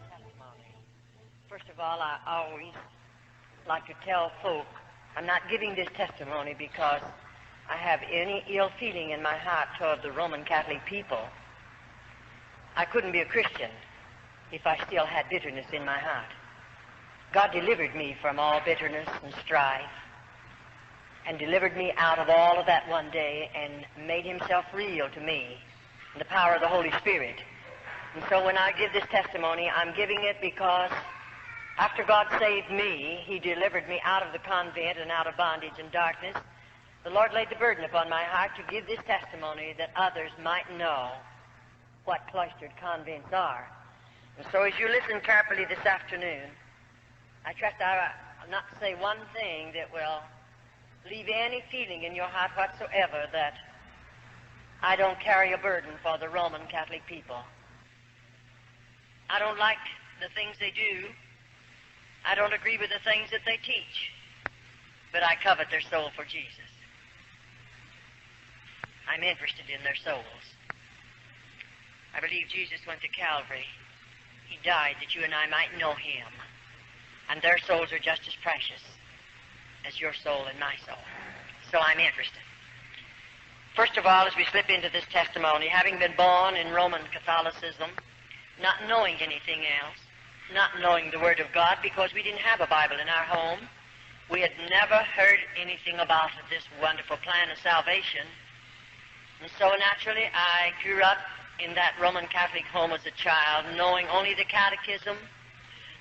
Testimony. First of all, I always like to tell folk I'm not giving this testimony because I have any ill feeling in my heart toward the Roman Catholic people. I couldn't be a Christian if I still had bitterness in my heart. God delivered me from all bitterness and strife and delivered me out of all of that one day and made himself real to me in the power of the Holy Spirit. And so when I give this testimony, I'm giving it because after God saved me, he delivered me out of the convent and out of bondage and darkness. The Lord laid the burden upon my heart to give this testimony that others might know what cloistered convents are. And so as you listen carefully this afternoon, I trust I'll not say one thing that will leave any feeling in your heart whatsoever that I don't carry a burden for the Roman Catholic people. I don't like the things they do. I don't agree with the things that they teach. But I covet their soul for Jesus. I'm interested in their souls. I believe Jesus went to Calvary. He died that you and I might know him. And their souls are just as precious as your soul and my soul. So I'm interested. First of all, as we slip into this testimony, having been born in Roman Catholicism, not knowing anything else, not knowing the Word of God because we didn't have a Bible in our home, we had never heard anything about this wonderful plan of salvation. And so naturally I grew up in that Roman Catholic home as a child, knowing only the catechism,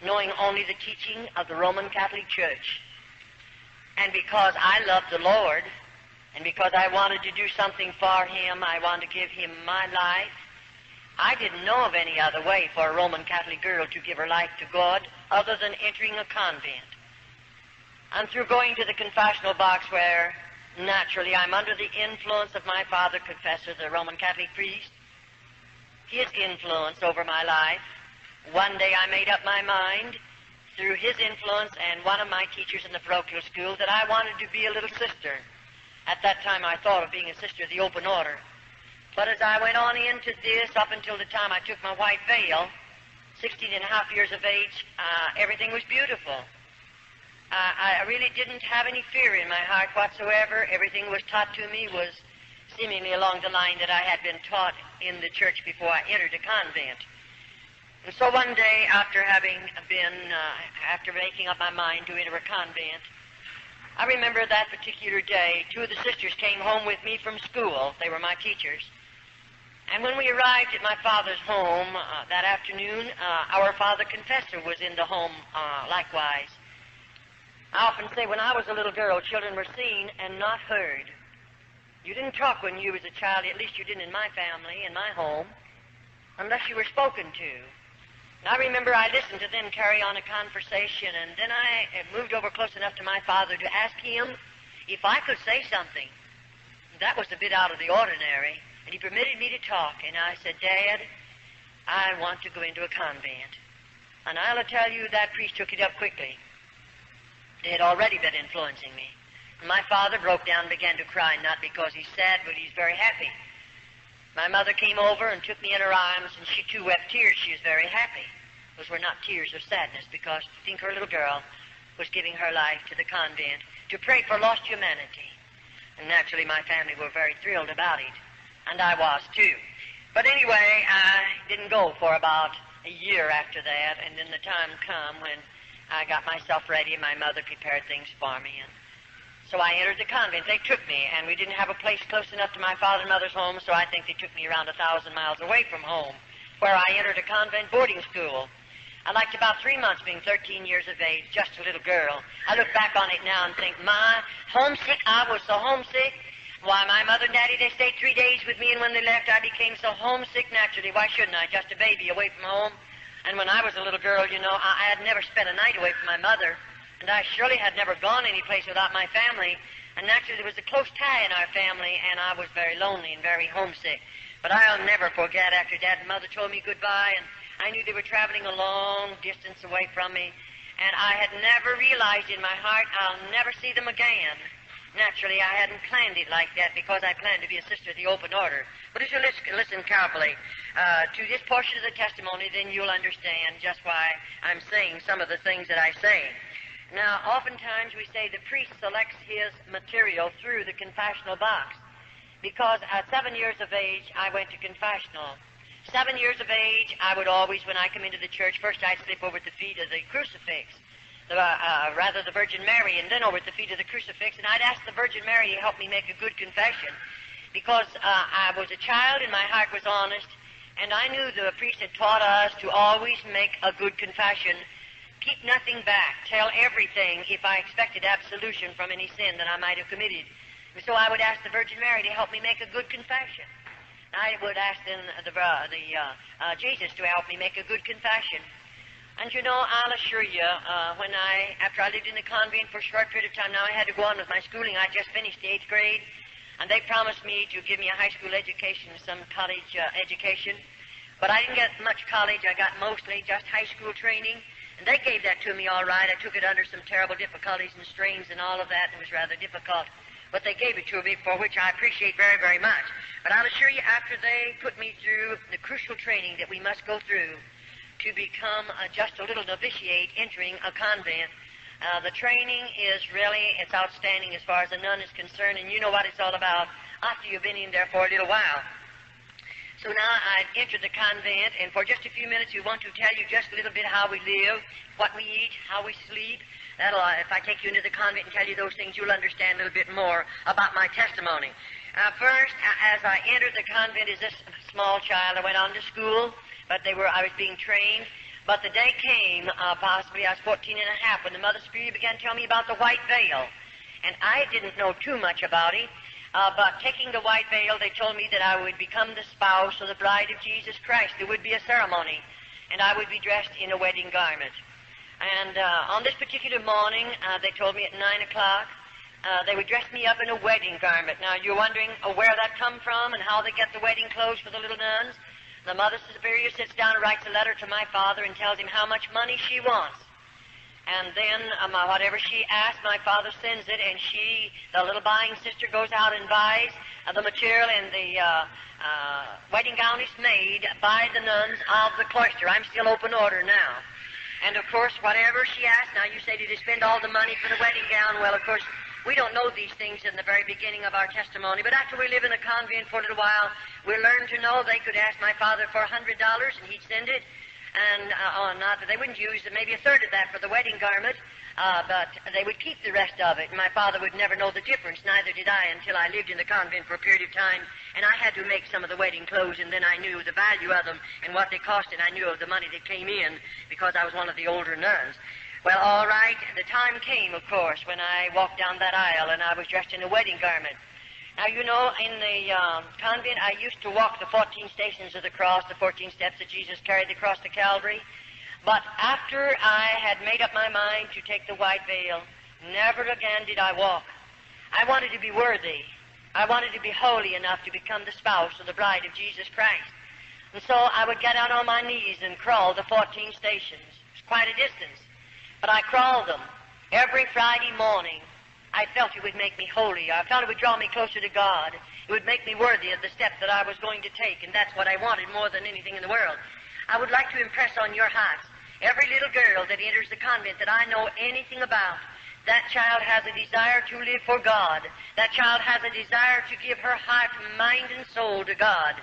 knowing only the teaching of the Roman Catholic Church. And because I loved the Lord, and because I wanted to do something for him, I wanted to give him my life, I didn't know of any other way for a Roman Catholic girl to give her life to God other than entering a convent. And through going to the confessional box where naturally I'm under the influence of my father confessor, the Roman Catholic priest, his influence over my life, one day I made up my mind through his influence and one of my teachers in the parochial school that I wanted to be a little sister. At that time I thought of being a sister of the open order. But as I went on into this, up until the time I took my white veil, 16 and a half years of age, everything was beautiful. I really didn't have any fear in my heart whatsoever. Everything was taught to me was seemingly along the line that I had been taught in the church before I entered a convent. And so one day, after making up my mind to enter a convent, I remember that particular day, two of the sisters came home with me from school. They were my teachers. And when we arrived at my father's home that afternoon, our father confessor was in the home likewise. I often say when I was a little girl, children were seen and not heard. You didn't talk when you was a child, at least you didn't in my family, in my home, unless you were spoken to. And I remember I listened to them carry on a conversation, and then I moved over close enough to my father to ask him if I could say something. That was a bit out of the ordinary. And he permitted me to talk, and I said, Dad, I want to go into a convent. And I'll tell you, that priest took it up quickly. They had already been influencing me. And my father broke down and began to cry, not because he's sad, but he's very happy. My mother came over and took me in her arms, and she too wept tears. She was very happy. Those were not tears of sadness, because to think her little girl was giving her life to the convent to pray for lost humanity. And naturally my family were very thrilled about it. And I was too. But anyway, I didn't go for about a year after that, and then the time come when I got myself ready, and my mother prepared things for me, and so I entered the convent. They took me, and we didn't have a place close enough to my father and mother's home, so I think they took me around 1,000 miles away from home, where I entered a convent boarding school. I liked about 3 months being 13 years of age, just a little girl. I look back on it now and think, my, homesick, I was so homesick. Why, my mother and daddy, they stayed 3 days with me, and when they left, I became so homesick naturally. Why shouldn't I? Just a baby away from home. And when I was a little girl, you know, I had never spent a night away from my mother, and I surely had never gone any place without my family. And naturally, there was a close tie in our family, and I was very lonely and very homesick. But I'll never forget after Dad and Mother told me goodbye, and I knew they were traveling a long distance away from me, and I had never realized in my heart I'll never see them again. Naturally, I hadn't planned it like that because I planned to be a sister of the open order. But if you listen carefully to this portion of the testimony, then you'll understand just why I'm saying some of the things that I say. Now, oftentimes we say the priest selects his material through the confessional box because at 7 years of age, I went to confessional. 7 years of age, I would always, when I come into the church, first I'd slip over at the feet of the crucifix, the Virgin Mary, and then over at the feet of the crucifix, and I'd ask the Virgin Mary to help me make a good confession because I was a child and my heart was honest, and I knew the priest had taught us to always make a good confession, keep nothing back, tell everything if I expected absolution from any sin that I might have committed. And so I would ask the Virgin Mary to help me make a good confession. I would ask then Jesus to help me make a good confession. And you know, I'll assure you, after I lived in the convent for a short period of time, now I had to go on with my schooling. I just finished the 8th grade, and they promised me to give me a high school education, some college education. But I didn't get much college. I got mostly just high school training, and they gave that to me all right. I took it under some terrible difficulties and strains and all of that. It was rather difficult. But they gave it to me, for which I appreciate very, very much. But I'll assure you, after they put me through the crucial training that we must go through to become just a little novitiate entering a convent, the training is really, it's outstanding as far as a nun is concerned, and you know what it's all about after you've been in there for a little while. So now I've entered the convent, and for just a few minutes we want to tell you just a little bit how we live, what we eat, how we sleep. If I take you into the convent and tell you those things, you'll understand a little bit more about my testimony. First, as I entered the convent as this small child, I went on to school, but I was being trained. But the day came, possibly I was 14 and a half, when the Mother Superior began to tell me about the white veil. And I didn't know too much about it, but taking the white veil, they told me that I would become the spouse or the bride of Jesus Christ. There would be a ceremony, and I would be dressed in a wedding garment. And on this particular morning, they told me at 9 o'clock, they would dress me up in a wedding garment. Now, you're wondering where that come from and how they get the wedding clothes for the little nuns. The Mother Superior sits down and writes a letter to my father and tells him how much money she wants. And then whatever she asks, my father sends it, and the little buying sister, goes out and buys the material, and the wedding gown is made by the nuns of the cloister. I'm still open order now. And, of course, whatever she asks, now you say, did you spend all the money for the wedding gown? Well, of course, we don't know these things in the very beginning of our testimony, but after we live in a convent for a little while, we learn to know they could ask my father for $100 and he'd send it, and they wouldn't use maybe a third of that for the wedding garment, but they would keep the rest of it, and my father would never know the difference, neither did I, until I lived in the convent for a period of time, and I had to make some of the wedding clothes, and then I knew the value of them and what they cost, and I knew of the money that came in because I was one of the older nuns. Well, all right, the time came, of course, when I walked down that aisle and I was dressed in a wedding garment. Now, you know, in the convent, I used to walk the 14 stations of the cross, the 14 steps that Jesus carried across to Calvary. But after I had made up my mind to take the white veil, never again did I walk. I wanted to be worthy. I wanted to be holy enough to become the spouse or the bride of Jesus Christ. And so I would get out on my knees and crawl the 14 stations. It's quite a distance. But I crawled them every Friday morning. I felt it would make me holy. I felt it would draw me closer to God. It would make me worthy of the step that I was going to take, and that's what I wanted more than anything in the world. I would like to impress on your hearts, every little girl that enters the convent that I know anything about, that child has a desire to live for God. That child has a desire to give her heart, mind, and soul to God.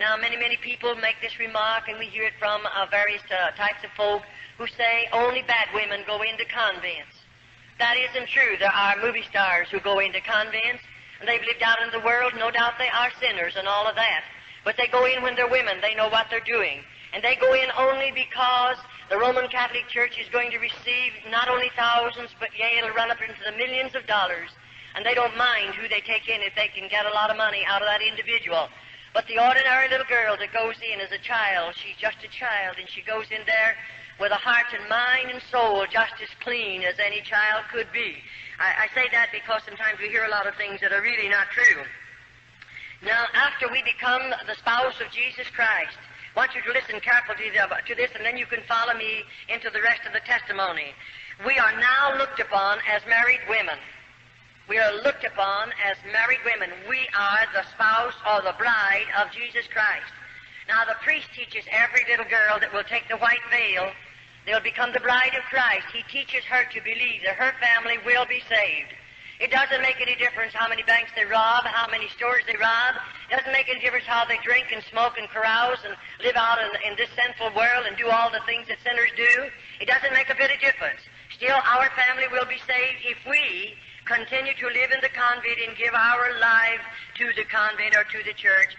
Now, many, many people make this remark, and we hear it from various types of folk who say only bad women go into convents. That isn't true. There are movie stars who go into convents, and they've lived out in the world. No doubt they are sinners and all of that. But they go in when they're women. They know what they're doing. And they go in only because the Roman Catholic Church is going to receive not only thousands, but yea, it'll run up into the millions of dollars. And they don't mind who they take in if they can get a lot of money out of that individual. But the ordinary little girl that goes in as a child, she's just a child, and she goes in there with a heart and mind and soul just as clean as any child could be. I say that because sometimes we hear a lot of things that are really not true. Now, after we become the spouse of Jesus Christ, I want you to listen carefully to this, and then you can follow me into the rest of the testimony. We are now looked upon as married women. We are looked upon as married women. We are the spouse or the bride of Jesus Christ. Now, the priest teaches every little girl that will take the white veil, they'll become the bride of Christ. He teaches her to believe that her family will be saved. It doesn't make any difference how many banks they rob, how many stores they rob. It doesn't make any difference how they drink and smoke and carouse and live out in this sinful world and do all the things that sinners do. It doesn't make a bit of difference. Still, our family will be saved if we continue to live in the convent and give our lives to the convent or to the church.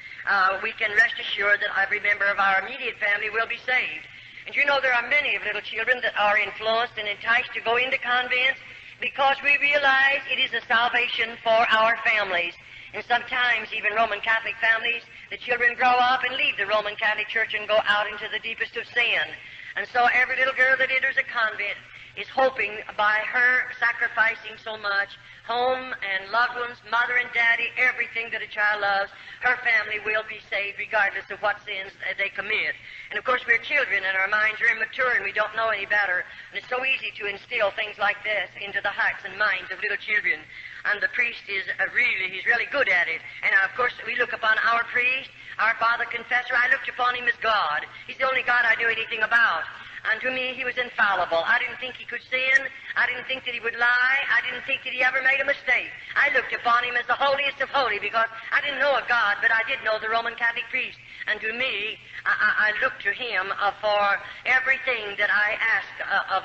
We can rest assured that every member of our immediate family will be saved. And you know, there are many of little children that are influenced and enticed to go into convents because we realize it is a salvation for our families. And sometimes, even Roman Catholic families, the children grow up and leave the Roman Catholic Church and go out into the deepest of sin. And so every little girl that enters a convent is hoping by her sacrificing so much, home and loved ones, mother and daddy, everything that a child loves, her family will be saved regardless of what sins they commit. And of course, we're children and our minds are immature and we don't know any better. And it's so easy to instill things like this into the hearts and minds of little children. And the priest is he's really good at it. And of course, we look upon our priest, our father confessor. I looked upon him as God. He's the only God I knew anything about. And to me, he was infallible. I didn't think he could sin. I didn't think that he would lie. I didn't think that he ever made a mistake. I looked upon him as the holiest of holy because I didn't know a God, but I did know the Roman Catholic priest. And to me, I looked to him for everything that I asked of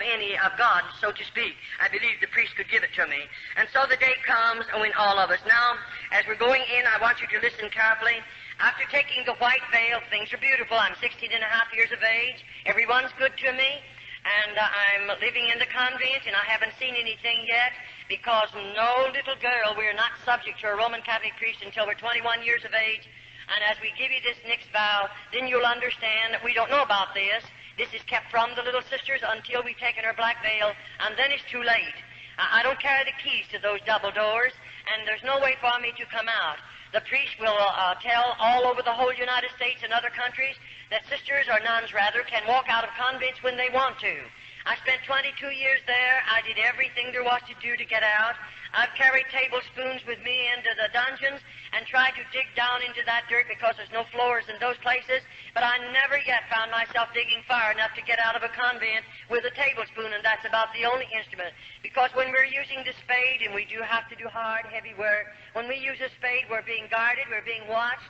God, so to speak. I believed the priest could give it to me. And so the day comes when all of us. Now, as we're going in, I want you to listen carefully. After taking the white veil, things are beautiful. I'm 16 and a half years of age. Everyone's good to me. And I'm living in the convent, and I haven't seen anything yet because no little girl, we're not subject to a Roman Catholic priest until we're 21 years of age. And as we give you this next vow, then you'll understand that we don't know about this. This is kept from the little sisters until we've taken our black veil, and then it's too late. I don't carry the keys to those double doors, and there's no way for me to come out. The priest will tell all over the whole United States and other countries that sisters or nuns, rather, can walk out of convents when they want to. I spent 22 years there. I did everything there was to do to get out. I've carried tablespoons with me into the dungeons and tried to dig down into that dirt because there's no floors in those places, but I never yet found myself digging far enough to get out of a convent with a tablespoon, and that's about the only instrument. Because when we're using the spade, and we do have to do hard, heavy work, when we use a spade, we're being guarded, we're being watched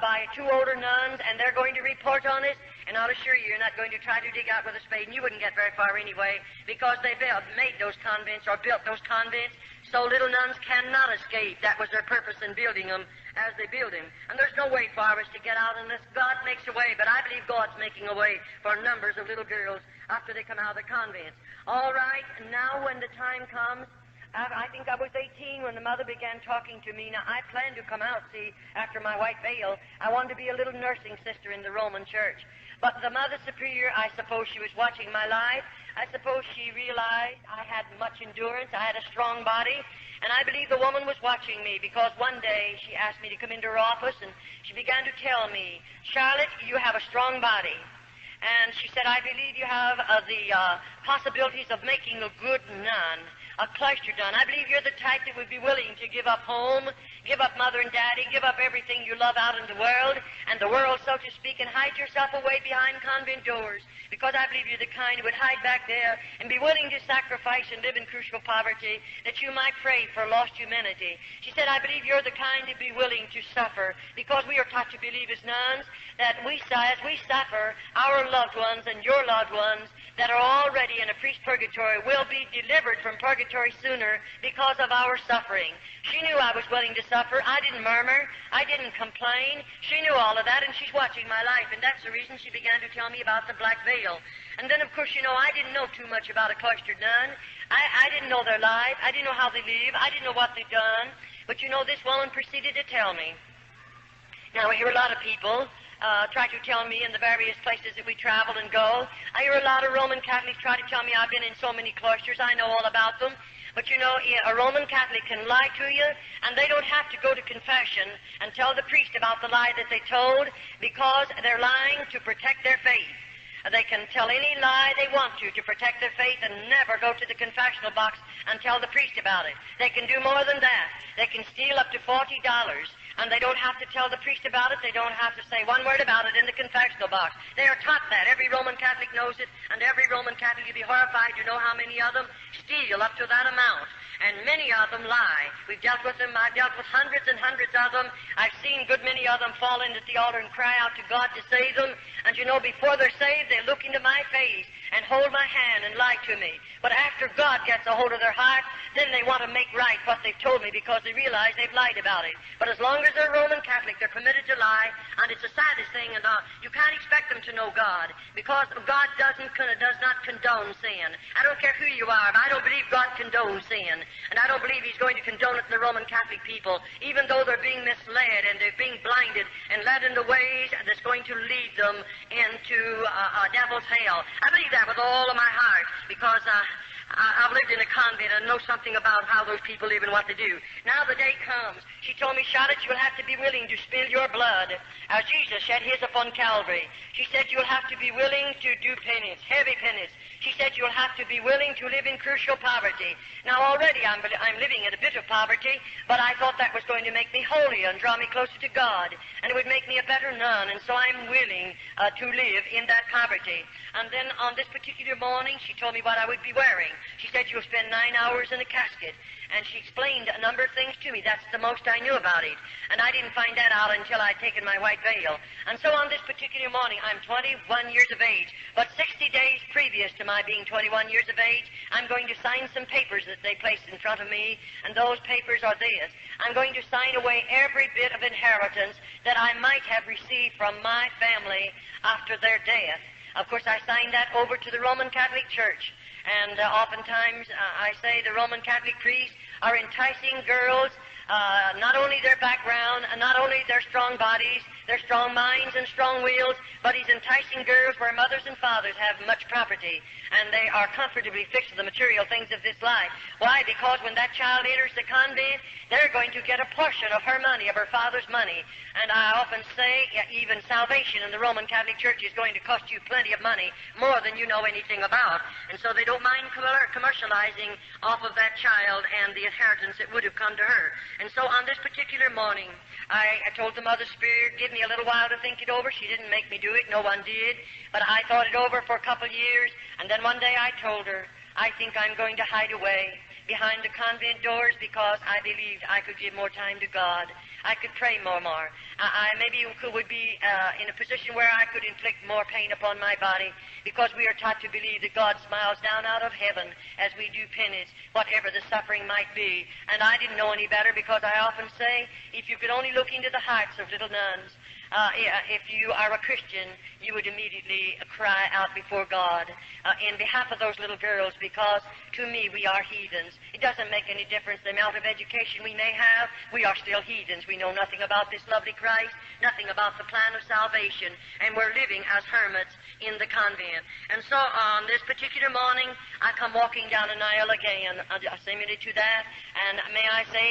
by two older nuns, and they're going to report on us. And I'll assure you, you're not going to try to dig out with a spade, and you wouldn't get very far anyway, because they made those convents or built those convents so little nuns cannot escape. That was their purpose in building them as they build them. And there's no way for us to get out unless God makes a way. But I believe God's making a way for numbers of little girls after they come out of the convents. All right, now when the time comes, I think I was 18 when the mother began talking to me. Now, I planned to come out, see, after my white veil. I wanted to be a little nursing sister in the Roman Church. But the Mother Superior, I suppose she was watching my life. I suppose she realized I had much endurance. I had a strong body. And I believe the woman was watching me because one day she asked me to come into her office and she began to tell me, Charlotte, you have a strong body. And she said, I believe you have the possibilities of making a good nun, a cloister nun. I believe you're the type that would be willing to give up home, give up mother and daddy, give up everything you love out in the world, so to speak, and hide yourself away behind convent doors. Because I believe you're the kind who would hide back there and be willing to sacrifice and live in crucial poverty that you might pray for lost humanity. She said, I believe you're the kind to be willing to suffer because we are taught to believe as nuns that as we suffer, our loved ones and your loved ones that are already in a priest purgatory will be delivered from purgatory sooner because of our suffering. She knew I was willing to suffer. I didn't murmur. I didn't complain. She knew all of that, and she's watching my life, and that's the reason she began to tell me about the black veil. And then, of course, I didn't know too much about a cloistered nun. I didn't know their life. I didn't know how they live. I didn't know what they'd done. But, this woman proceeded to tell me. Now, I hear a lot of people try to tell me in the various places that we travel and go. I hear a lot of Roman Catholics try to tell me I've been in so many cloisters, I know all about them. But a Roman Catholic can lie to you, and they don't have to go to confession and tell the priest about the lie that they told because they're lying to protect their faith. They can tell any lie they want to protect their faith and never go to the confessional box and tell the priest about it. They can do more than that. They can steal up to $40, and they don't have to tell the priest about it. They don't have to say one word about it in the confessional box. They are taught that. Every Roman Catholic knows it, and every Roman Catholic, you'd be horrified to know how many of them steal up to that amount. And many of them lie. We've dealt with them. I've dealt with hundreds and hundreds of them. I've seen good many of them fall in at the altar and cry out to God to save them. And you know, before they're saved, they look into my face and hold my hand and lie to me. But after God gets a hold of their heart, then they want to make right what they've told me because they realize they've lied about it. But as long as they're Roman Catholic, they're permitted to lie, and it's the saddest thing, and you can't expect them to know God because God does not condone sin. I don't care who you are, but I don't believe God condones sin, and I don't believe He's going to condone it in the Roman Catholic people, even though they're being misled and they're being blinded and led in the ways that's going to lead them into a devil's hell. I believe that with all of my heart because I've lived in a convent and know something about how those people live and what they do. Now the day comes. She told me, Charlotte, you'll have to be willing to spill your blood as Jesus shed his upon Calvary. She said you'll have to be willing to do penance, heavy penance. She said you'll have to be willing to live in crucial poverty. Now already I'm living in a bit of poverty, but I thought that was going to make me holier and draw me closer to God, and it would make me a better nun, and so I'm willing to live in that poverty. And then on this particular morning, she told me what I would be wearing. She said you'll spend 9 hours in a casket, and she explained a number of things to me. That's the most I knew about it, and I didn't find that out until I'd taken my white veil. And so on this particular morning, I'm 21 years of age, but 60 days previous to my being 21 years of age, I'm going to sign some papers that they placed in front of me, and those papers are this. I'm going to sign away every bit of inheritance that I might have received from my family after their death. Of course, I signed that over to the Roman Catholic Church, and oftentimes I say the Roman Catholic priests are enticing girls, not only their background, and not only their strong bodies, their strong minds and strong wills, but he's enticing girls where mothers and fathers have much property, and they are comfortably fixed to the material things of this life. Why? Because when that child enters the convent, they're going to get a portion of her money, of her father's money. And I often say, even salvation in the Roman Catholic Church is going to cost you plenty of money, more than you know anything about. And so they don't mind commercializing off of that child and the inheritance that would have come to her. And so on this particular morning, I told the Mother Spirit, give me a little while to think it over. She didn't make me do it. No one did. But I thought it over for a couple of years, and then one day I told her, I think I'm going to hide away behind the convent doors because I believed I could give more time to God. I could pray more. I maybe would be in a position where I could inflict more pain upon my body because we are taught to believe that God smiles down out of heaven as we do penance, whatever the suffering might be. And I didn't know any better because I often say, if you could only look into the hearts of little nuns, if you are a Christian, you would immediately cry out before God in behalf of those little girls, because to me we are heathens. It doesn't make any difference the amount of education we may have. We are still heathens. We know nothing about this lovely Christ, nothing about the plan of salvation, and we're living as hermits in the convent. And so on this particular morning, I come walking down an aisle again, similar to that, and may I say,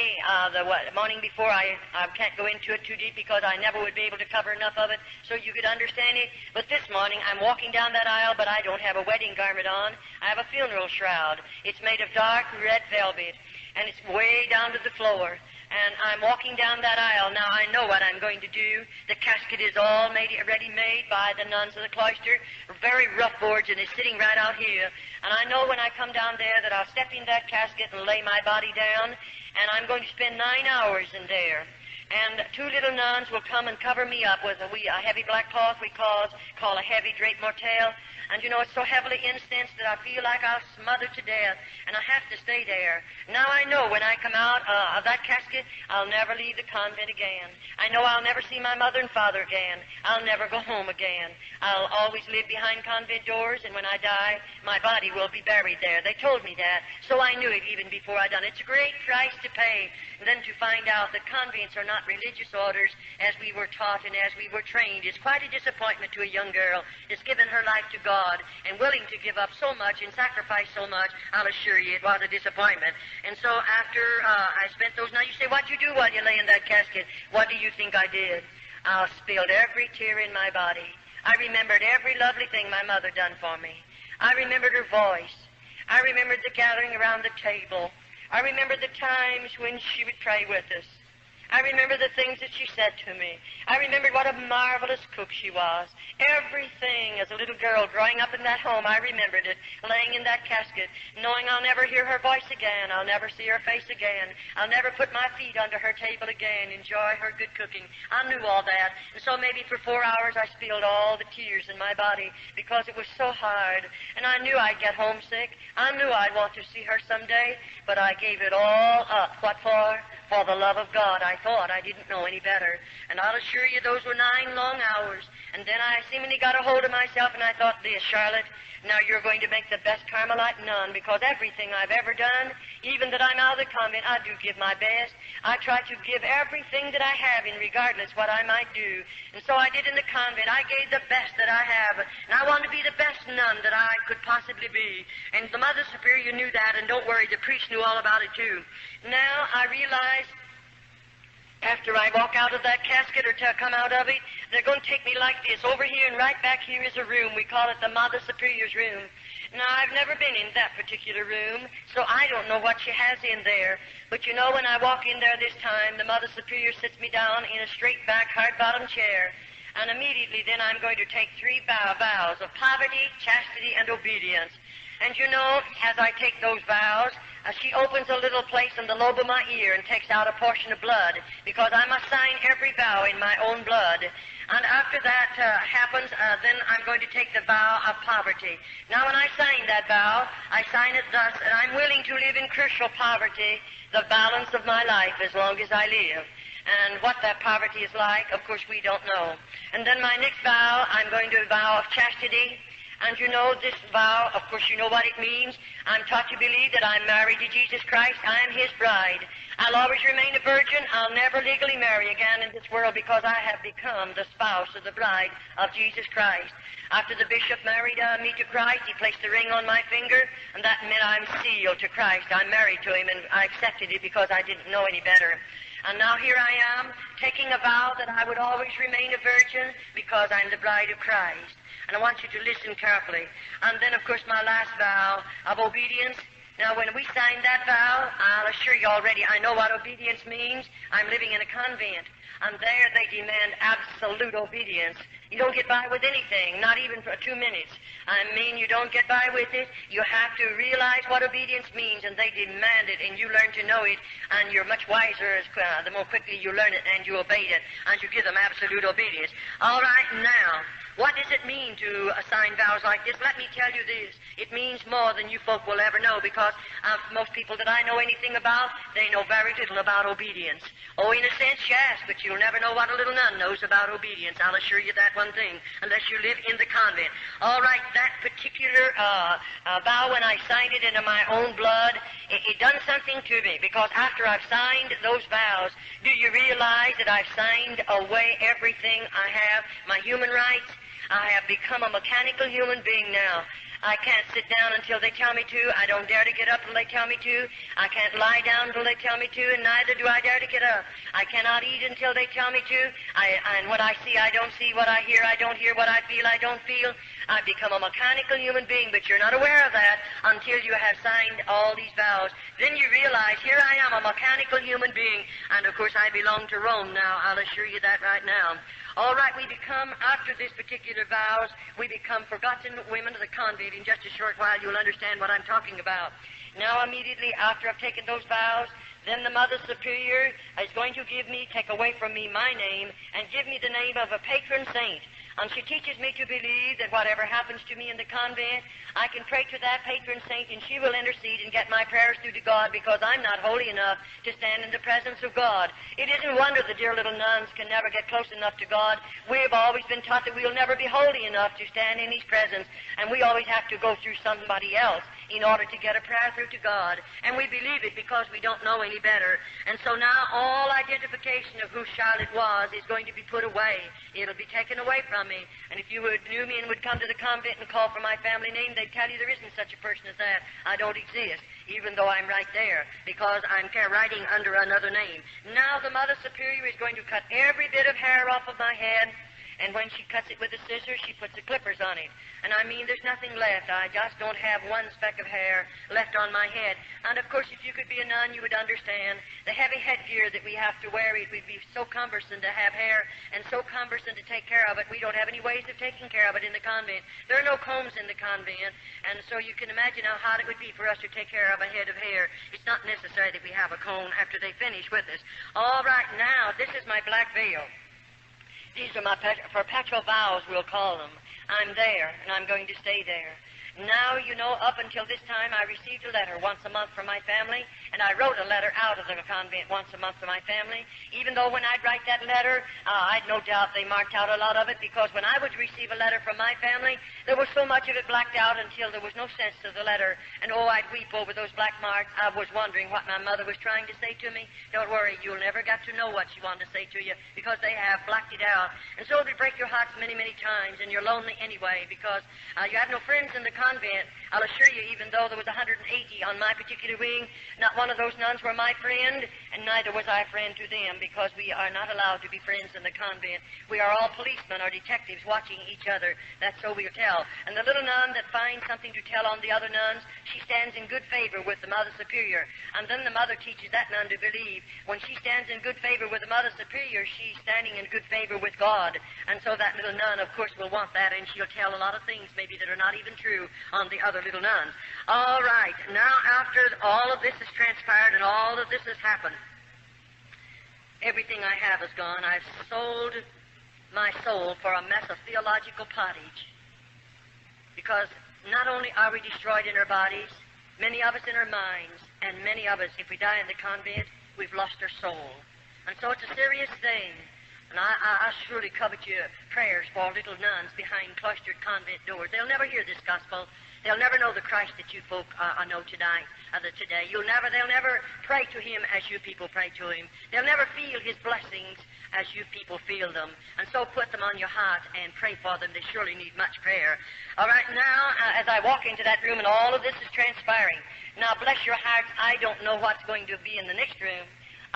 the morning before, I can't go into it too deep because I never would be able to cover enough of it so you could understand it. But this morning, I'm walking down that aisle, but I don't have a wedding garment on. I have a funeral shroud. It's made of dark red velvet, and it's way down to the floor. And I'm walking down that aisle. Now, I know what I'm going to do. The casket is all ready made by the nuns of the cloister, very rough boards, and it's sitting right out here. And I know when I come down there that I'll step in that casket and lay my body down, and I'm going to spend 9 hours in there. And 2 little nuns will come and cover me up with a heavy black cloth we call a heavy drape mortelle. And you know, it's so heavily incensed that I feel like I'll smother to death, and I have to stay there. Now I know when I come out of that casket, I'll never leave the convent again. I know I'll never see my mother and father again. I'll never go home again. I'll always live behind convent doors, and when I die, my body will be buried there. They told me that, so I knew it even before I done it. It's a great price to pay, and then to find out that convents are not religious orders as we were taught and as we were trained. It's quite a disappointment to a young girl that's given her life to God and willing to give up so much and sacrifice so much. I'll assure you it was a disappointment. And so after I spent those nights, you say, what'd you do while you lay in that casket? What do you think I did? I spilled every tear in my body. I remembered every lovely thing my mother done for me. I remembered her voice. I remembered the gathering around the table. I remembered the times when she would pray with us. I remember the things that she said to me. I remembered what a marvelous cook she was. Everything as a little girl growing up in that home, I remembered it, laying in that casket, knowing I'll never hear her voice again. I'll never see her face again. I'll never put my feet under her table again, enjoy her good cooking. I knew all that. And so maybe for 4 hours I spilled all the tears in my body because it was so hard. And I knew I'd get homesick. I knew I'd want to see her someday, but I gave it all up. What for? For the love of God. I thought I didn't know any better. And I'll assure you those were 9 long hours. And then I seemingly got a hold of myself and I thought, this, Charlotte, now you're going to make the best Carmelite nun, because everything I've ever done, even that I'm out of the convent, I do give my best. I try to give everything that I have in regardless what I might do. And so I did in the convent. I gave the best that I have. And I want to be the best nun that I could possibly be. And the Mother Superior knew that, and don't worry, the priest knew all about it too. Now I realize after I walk out of that casket or to come out of it, they're going to take me like this. Over here and right back here is a room. We call it the Mother Superior's room. Now, I've never been in that particular room, so I don't know what she has in there. But you know, when I walk in there this time, the Mother Superior sits me down in a straight-back, hard-bottom chair. And immediately then I'm going to take 3 vows of poverty, chastity, and obedience. And you know, as I take those vows, she opens a little place in the lobe of my ear and takes out a portion of blood, because I must sign every vow in my own blood. And after that happens, then I'm going to take the vow of poverty. Now, when I sign that vow, I sign it thus, and I'm willing to live in crucial poverty the balance of my life as long as I live. And what that poverty is like, of course, we don't know. And then my next vow, I'm going to vow of chastity. And you know, this vow, of course, you know what it means. I'm taught to believe that I'm married to Jesus Christ. I am his bride. I'll always remain a virgin. I'll never legally marry again in this world, because I have become the spouse of the bride of Jesus Christ. After the bishop married me to Christ, he placed the ring on my finger, and that meant I'm sealed to Christ. I'm married to him, and I accepted it because I didn't know any better. And now here I am, taking a vow that I would always remain a virgin because I'm the bride of Christ. And I want you to listen carefully. And then, of course, my last vow of obedience. Now, when we sign that vow, I'll assure you already, I know what obedience means. I'm living in a convent, and there they demand absolute obedience. You don't get by with anything, not even for 2 minutes. I mean, you don't get by with it. You have to realize what obedience means, and they demand it, and you learn to know it, and you're much wiser the more quickly you learn it and you obey it, and you give them absolute obedience. All right, now, what does it mean to assign vows like this? Let me tell you this. It means more than you folk will ever know, because most people that I know anything about, they know very little about obedience. Oh, in a sense, yes, but you'll never know what a little nun knows about obedience. I'll assure you that one thing, unless you live in the convent. All right, that particular vow, when I signed it into my own blood, it done something to me, because after I've signed those vows, do you realize that I've signed away everything I have, my human rights? I have become a mechanical human being now. I can't sit down until they tell me to. I don't dare to get up until they tell me to. I can't lie down until they tell me to, and neither do I dare to get up. I cannot eat until they tell me to. And what I see, I don't see. What I hear, I don't hear. What I feel, I don't feel. I've become a mechanical human being, but you're not aware of that until you have signed all these vows. Then you realize, here I am, a mechanical human being, and of course I belong to Rome now. I'll assure you that right now. All right, we become, after this particular vows, we become forgotten women of the convent. In just a short while, you'll understand what I'm talking about. Now, immediately after I've taken those vows, then the Mother Superior is going to take away from me my name, and give me the name of a patron saint. And she teaches me to believe that whatever happens to me in the convent, I can pray to that patron saint, and she will intercede and get my prayers through to God, because I'm not holy enough to stand in the presence of God. It isn't wonder the dear little nuns can never get close enough to God. We've always been taught that we'll never be holy enough to stand in His presence, and we always have to go through somebody else in order to get a prayer through to God. And we believe it because we don't know any better. And so now all identification of who Charlotte was is going to be put away. It'll be taken away from me. And if you knew me and would come to the convent and call for my family name, they'd tell you there isn't such a person as that. I don't exist, even though I'm right there, because I'm writing under another name. Now the Mother Superior is going to cut every bit of hair off of my head, And when she cuts it with a scissors, she puts the clippers on it. And I mean, there's nothing left. I just don't have one speck of hair left on my head. And of course, if you could be a nun, you would understand the heavy headgear that we have to wear. It would be so cumbersome to have hair and so cumbersome to take care of it. We don't have any ways of taking care of it in the convent. There are no combs in the convent. And so you can imagine how hard it would be for us to take care of a head of hair. It's not necessary that we have a comb after they finish with us. All right, now, this is my black veil. These are my perpetual vows, we'll call them. I'm there, and I'm going to stay there. Now, you know, up until this time, I received a letter once a month from my family, and I wrote a letter out of the convent once a month to my family, even though when I'd write that letter, I'd no doubt they marked out a lot of it, because when I would receive a letter from my family, there was so much of it blacked out until there was no sense to the letter, and oh, I'd weep over those black marks. I was wondering what my mother was trying to say to me. Don't worry, you'll never get to know what she wanted to say to you, because they have blacked it out. And so it would break your hearts many, many times, and you're lonely anyway, because you have no friends in the convent. I'll assure you, even though there was 180 on my particular wing, not one of those nuns were my friend, and neither was I a friend to them, because we are not allowed to be friends in the convent. We are all policemen or detectives watching each other. That's so we'll tell. And the little nun that finds something to tell on the other nuns, she stands in good favor with the Mother Superior. And then the mother teaches that nun to believe. When she stands in good favor with the Mother Superior, she's standing in good favor with God. And so that little nun, of course, will want that, and she'll tell a lot of things maybe that are not even true on the other little nuns. All right, now after all of this has transpired and all of this has happened, everything I have is gone. I've sold my soul for a mess of theological pottage, because not only are we destroyed in our bodies, many of us in our minds, and many of us, if we die in the convent, we've lost our soul. And so it's a serious thing. And I surely covet your prayers for little nuns behind cloistered convent doors. They'll never hear this gospel. They'll never know the Christ that you folk know today. They'll never pray to him as you people pray to him. They'll never feel his blessings as you people feel them. And so put them on your heart and pray for them. They surely need much prayer. All right, now, as I walk into that room and all of this is transpiring, now bless your hearts, I don't know what's going to be in the next room.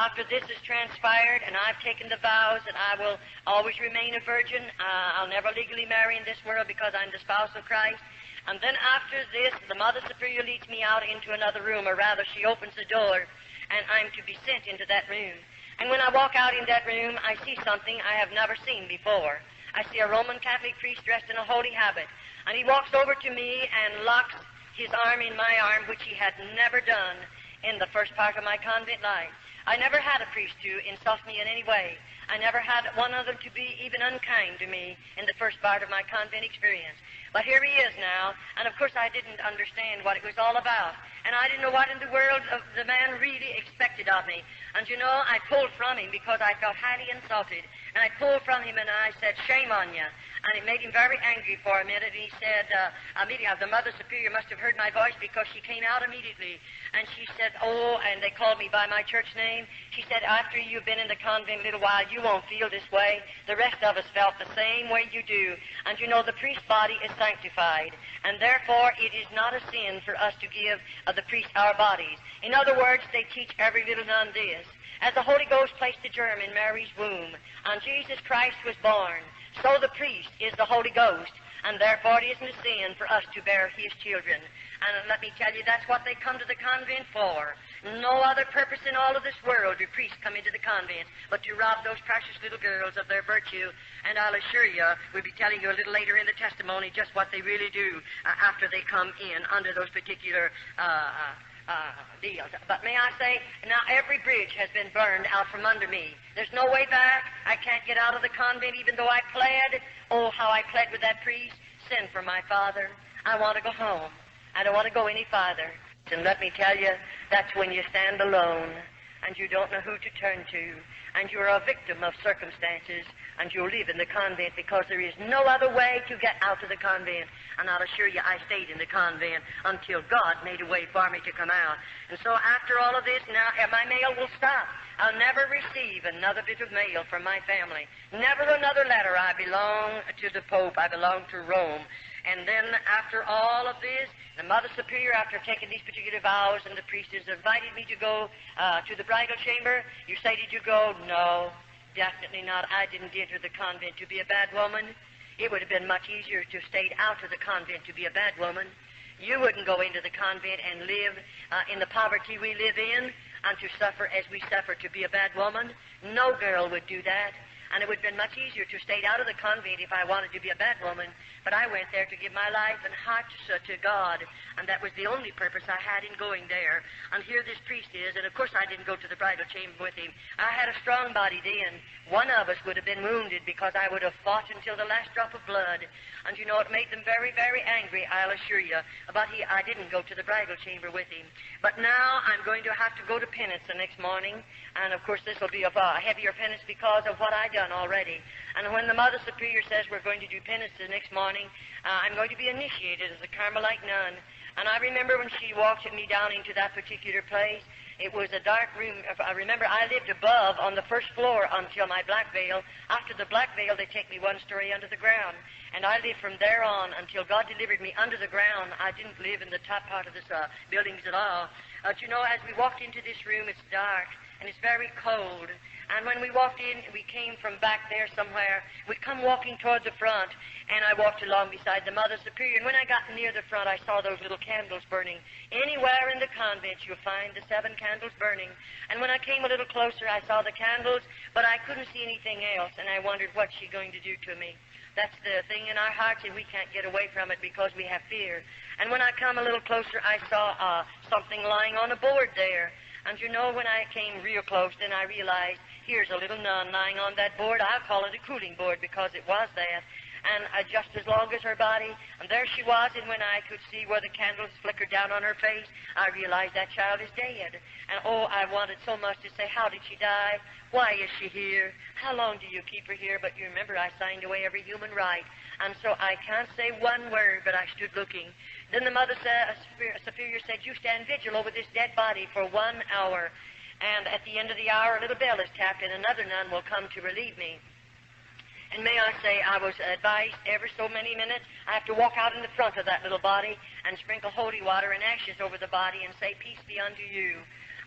After this has transpired and I've taken the vows that I will always remain a virgin, I'll never legally marry in this world because I'm the spouse of Christ. And then after this, the Mother Superior leads me out into another room, or rather she opens the door, and I'm to be sent into that room. And when I walk out in that room, I see something I have never seen before. I see a Roman Catholic priest dressed in a holy habit, and he walks over to me and locks his arm in my arm, which he had never done in the first part of my convent life. I never had a priest to insult me in any way. I never had one of them to be even unkind to me in the first part of my convent experience. But here he is now, and of course I didn't understand what it was all about. And I didn't know what in the world the man really expected of me. And you know, I pulled from him because I felt highly insulted. And I pulled from him and I said, "Shame on you." And it made him very angry for a minute. And he said, immediately, the Mother Superior must have heard my voice because she came out immediately. And she said, "Oh," and they called me by my church name. She said, "After you've been in the convent a little while, you won't feel this way. The rest of us felt the same way you do. And you know, the priest's body is sanctified. And therefore, it is not a sin for us to give the priest our bodies." In other words, they teach every little nun this. As the Holy Ghost placed the germ in Mary's womb, and Jesus Christ was born, so the priest is the Holy Ghost, and therefore it isn't a sin for us to bear his children. And let me tell you, that's what they come to the convent for. No other purpose in all of this world do priests come into the convent but to rob those precious little girls of their virtue. And I'll assure you, we'll be telling you a little later in the testimony just what they really do after they come in under those particular deals. But may I say, now every bridge has been burned out from under me. There's no way back. I can't get out of the convent even though I pled. Oh, how I pled with that priest. Send for my father. I want to go home. I don't want to go any farther. And let me tell you, that's when you stand alone and you don't know who to turn to, and you're a victim of circumstances, and you live in the convent because there is no other way to get out of the convent. And I'll assure you, I stayed in the convent until God made a way for me to come out. And so after all of this, now my mail will stop. I'll never receive another bit of mail from my family. Never another letter. I belong to the Pope. I belong to Rome. And then after all of this, the Mother Superior, after taking these particular vows, and the priest has invited me to go to the bridal chamber. You say, "Did you go?" "No." Definitely not. I didn't enter the convent to be a bad woman. It would have been much easier to stay out of the convent to be a bad woman. You wouldn't go into the convent and live in the poverty we live in and to suffer as we suffer to be a bad woman. No girl would do that. And it would have been much easier to stay out of the convent if I wanted to be a bad woman. But I went there to give my life and heart to God, and that was the only purpose I had in going there. And here this priest is, and of course I didn't go to the bridal chamber with him. I had a strong body then. One of us would have been wounded because I would have fought until the last drop of blood. And you know, it made them very, very angry, I'll assure you. But I didn't go to the bridal chamber with him. But now I'm going to have to go to penance the next morning. And of course this will be a heavier penance because of what I done already. And when the Mother Superior says we're going to do penance the next morning, I'm going to be initiated as a Carmelite nun. And I remember when she walked me down into that particular place, it was a dark room. I remember I lived above on the first floor until my black veil. After the black veil, they take me one story under the ground. And I lived from there on until God delivered me under the ground. I didn't live in the top part of this buildings at all. But you know, as we walked into this room, it's dark and it's very cold. And when we walked in, we came from back there somewhere. We'd come walking toward the front, and I walked along beside the Mother Superior. And when I got near the front, I saw those little candles burning. Anywhere in the convent, you'll find the 7 candles burning. And when I came a little closer, I saw the candles, but I couldn't see anything else, and I wondered, what's she going to do to me? That's the thing in our hearts, and we can't get away from it because we have fear. And when I come a little closer, I saw something lying on a board there. And you know, when I came real close, then I realized, here's a little nun lying on that board. I'll call it a cooling board because it was that. And just as long as her body, and there she was, and when I could see where the candles flickered down on her face, I realized that child is dead. And oh, I wanted so much to say, how did she die? Why is she here? How long do you keep her here? But you remember, I signed away every human right. And so I can't say one word, but I stood looking. Then the Mother Superior said, you stand vigil over this dead body for 1 hour. And at the end of the hour, a little bell is tapped, and another nun will come to relieve me. And may I say, I was advised every so many minutes, I have to walk out in the front of that little body and sprinkle holy water and ashes over the body and say, peace be unto you.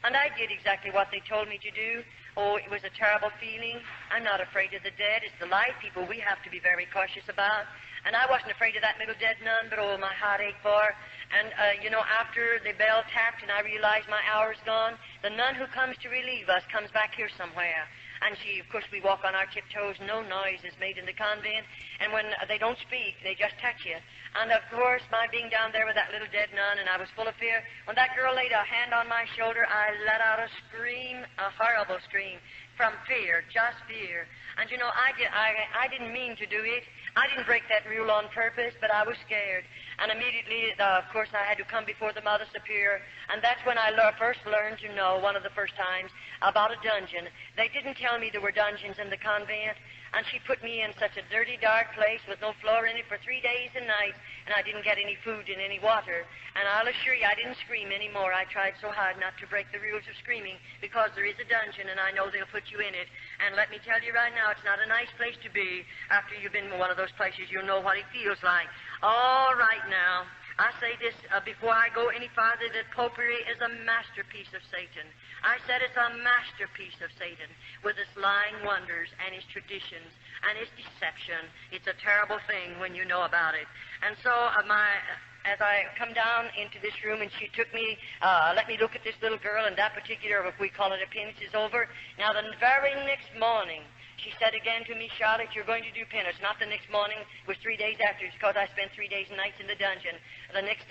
And I did exactly what they told me to do. Oh, it was a terrible feeling. I'm not afraid of the dead. It's the live people we have to be very cautious about. And I wasn't afraid of that little dead nun, but oh, my heart ached for her. And, you know, after the bell tapped and I realized my hour's gone, the nun who comes to relieve us comes back here somewhere. And she, of course, we walk on our tiptoes. No noise is made in the convent. And when they don't speak, they just touch you. And, of course, my being down there with that little dead nun, and I was full of fear, when that girl laid a hand on my shoulder, I let out a scream, a horrible scream, from fear, just fear. And, you know, I didn't mean to do it. I didn't break that rule on purpose, but I was scared. And immediately, of course, I had to come before the Mother Superior, and that's when I first learned to know, one of the first times, about a dungeon. They didn't tell me there were dungeons in the convent, and she put me in such a dirty, dark place with no floor in it for 3 days and nights, and I didn't get any food and any water. And I'll assure you, I didn't scream anymore. I tried so hard not to break the rules of screaming, because there is a dungeon, and I know they'll put you in it. And let me tell you right now, it's not a nice place to be. After you've been in one of those places, you'll know what it feels like. All right now, I say this before I go any farther, that popery is a masterpiece of Satan. I said it's a masterpiece of Satan, with its lying wonders and its traditions and its deception. It's a terrible thing when you know about it. And so as I come down into this room, and she took me, let me look at this little girl, and that particular, if we call it a penance, is over. Now, the very next morning, she said again to me, Charlotte, you're going to do penance. Not the next morning, it was 3 days after, because I spent 3 days and nights in the dungeon. The next,